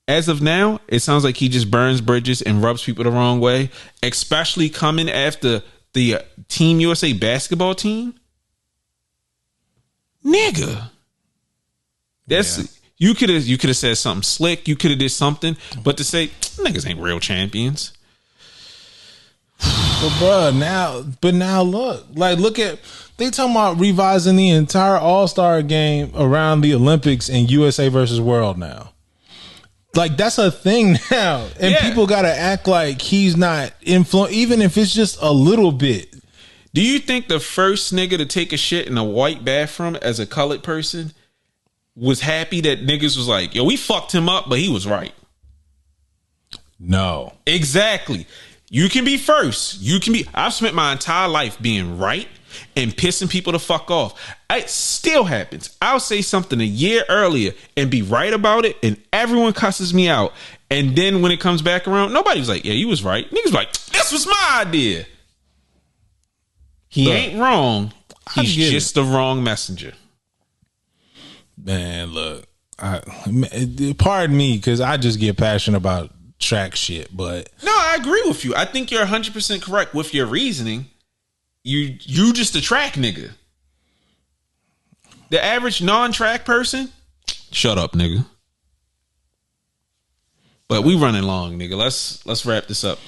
As of now, it sounds like he just burns bridges and rubs people the wrong way, especially coming after the Team USA basketball team. Nigga. That's... Yeah. You could have said something slick. You could have did something, but to say niggas ain't real champions.
But now look at they talking about revising the entire All-Star game around the Olympics and USA versus World now. Like that's a thing now, and people gotta act like he's not even if it's just a little bit.
Do you think the first nigga to take a shit in a white bathroom as a colored person was happy that niggas was like, yo, we fucked him up, but he was right?
No.
Exactly. You can be first. I've spent my entire life being right and pissing people the fuck off. It still happens. I'll say something a year earlier and be right about it, and everyone cusses me out. And then when it comes back around, nobody's like, yeah, you was right. Niggas like, this was my idea. He ain't wrong. He's just the wrong messenger.
Man, look, pardon me because I just get passionate about track shit, but
no, I agree with you. I think you're 100% correct with your reasoning. You just a track nigga. The average non-track person, shut up, nigga. But we running long, nigga. Let's wrap this up.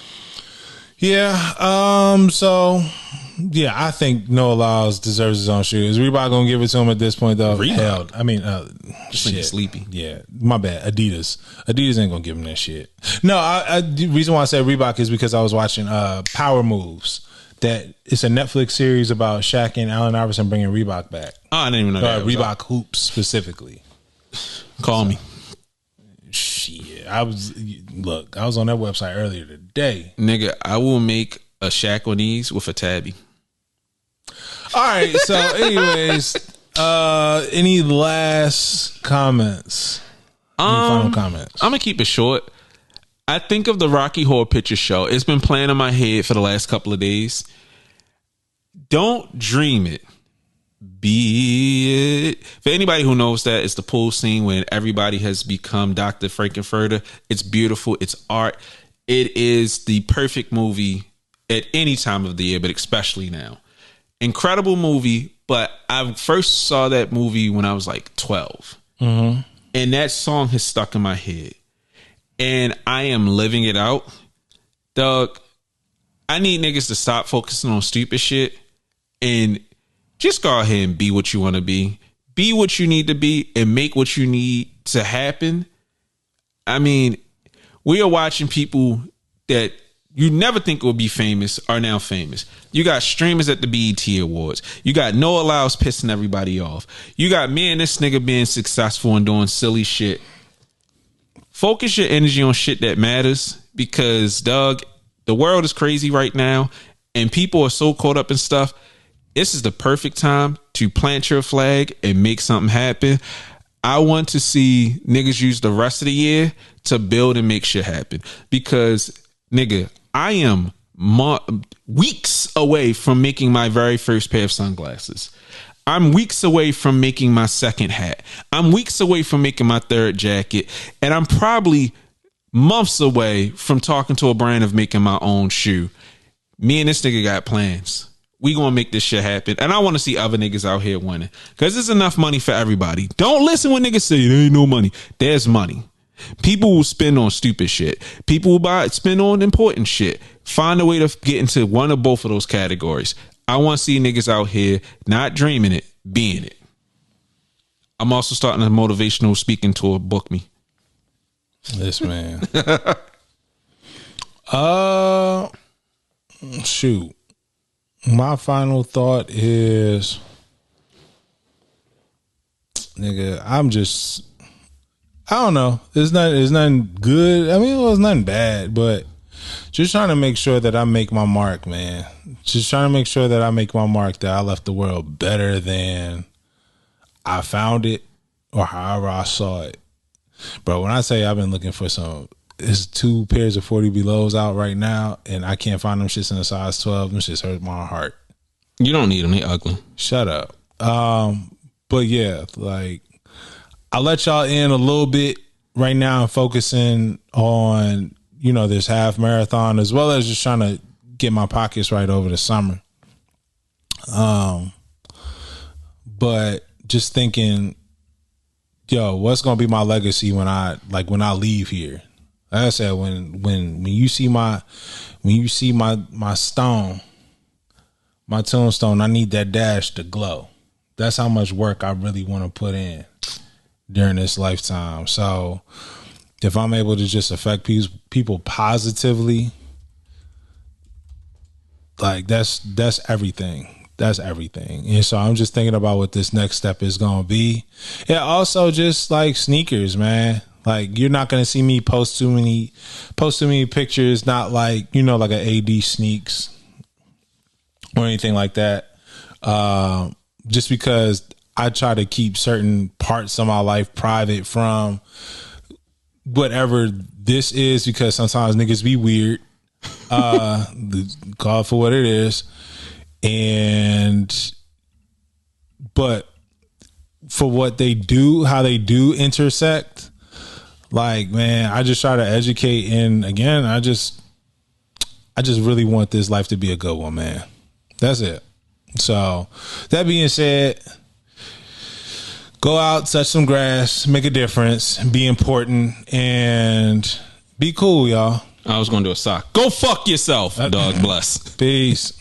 Yeah. So yeah, I think Noah Lyles deserves his own shoe. Is Reebok gonna give it to him at this point though?
Reebok?
Hell, I mean,
shit. Sleepy.
Yeah, my bad. Adidas ain't gonna give him that shit. No, the reason why I said Reebok is because I was watching Power Moves. That it's a Netflix series about Shaq and Allen Iverson bringing Reebok back.
Oh, I didn't even know that.
Reebok hoops specifically.
Call me.
Shit, I was on that website earlier today.
Nigga, I will make a Shaq on these with a tabby.
All right, so anyways, any last comments? Any final comments?
I'm gonna keep it short. I think of the Rocky Horror Picture Show. It's been playing in my head for the last couple of days. Don't dream it. Be it. For anybody who knows that, it's the pool scene when everybody has become Dr. Frankenfurter. It's beautiful. It's art. It is the perfect movie at any time of the year, but especially now. Incredible movie, but I first saw that movie when I was like 12. Mm-hmm. And that song has stuck in my head. And I am living it out. Doug, I need niggas to stop focusing on stupid shit and just go ahead and be what you want to be. Be what you need to be and make what you need to happen. I mean, we are watching people that you never think would be famous are now famous. You got streamers at the BET Awards. You got Noah Lyles pissing everybody off. You got me and this nigga being successful and doing silly shit. Focus your energy on shit that matters because, Doug, the world is crazy right now and people are so caught up in stuff. This is the perfect time to plant your flag and make something happen. I want to see niggas use the rest of the year to build and make shit happen because, nigga, I am weeks away from making my very first pair of sunglasses. I'm weeks away from making my second hat. I'm weeks away from making my third jacket. And I'm probably months away from talking to a brand of making my own shoe. Me and this nigga got plans. We gonna make this shit happen. And I want to see other niggas out here winning. Because there's enough money for everybody. Don't listen when niggas say there ain't no money. There's money. People will spend on stupid shit. People will spend on important shit. Find a way to get into one or both of those categories. I want to see niggas out here not dreaming it, being it. I'm also starting a motivational speaking tour. Book me.
This man. Shoot. My final thought is, nigga, I don't know. It's nothing good. I mean, it was nothing bad, but just trying to make sure that I make my mark, man. Just trying to make sure that I make my mark, that I left the world better than I found it or however I saw it. Bro, when I say I've been looking for there's 2 pairs of 40 belows out right now, and I can't find them shits in a size 12. Them shits hurt my heart.
You don't need them. They ugly.
Shut up. But yeah, like, I'll let y'all in a little bit right now. I'm focusing on, this half marathon as well as just trying to get my pockets right over the summer. But just thinking, yo, what's going to be my legacy when I leave here? Like I said, when you see my stone, my tombstone, I need that dash to glow. That's how much work I really want to put in during this lifetime. So if I'm able to just affect people positively, like that's everything. That's everything. And so I'm just thinking about what this next step is going to be. Yeah. Also just like sneakers, man. Like you're not going to see me post too many pictures, not like, like an AD sneaks or anything like that. Just because I try to keep certain parts of my life private from whatever this is, because sometimes niggas be weird. Call it for what it is. But for what they do, how they do intersect, like, man, I just try to educate. And again, I just really want this life to be a good one, man. That's it. So that being said, go out, touch some grass, make a difference, be important, and be cool, y'all.
I was going to do a sock. Go fuck yourself, dog. Bless.
Peace.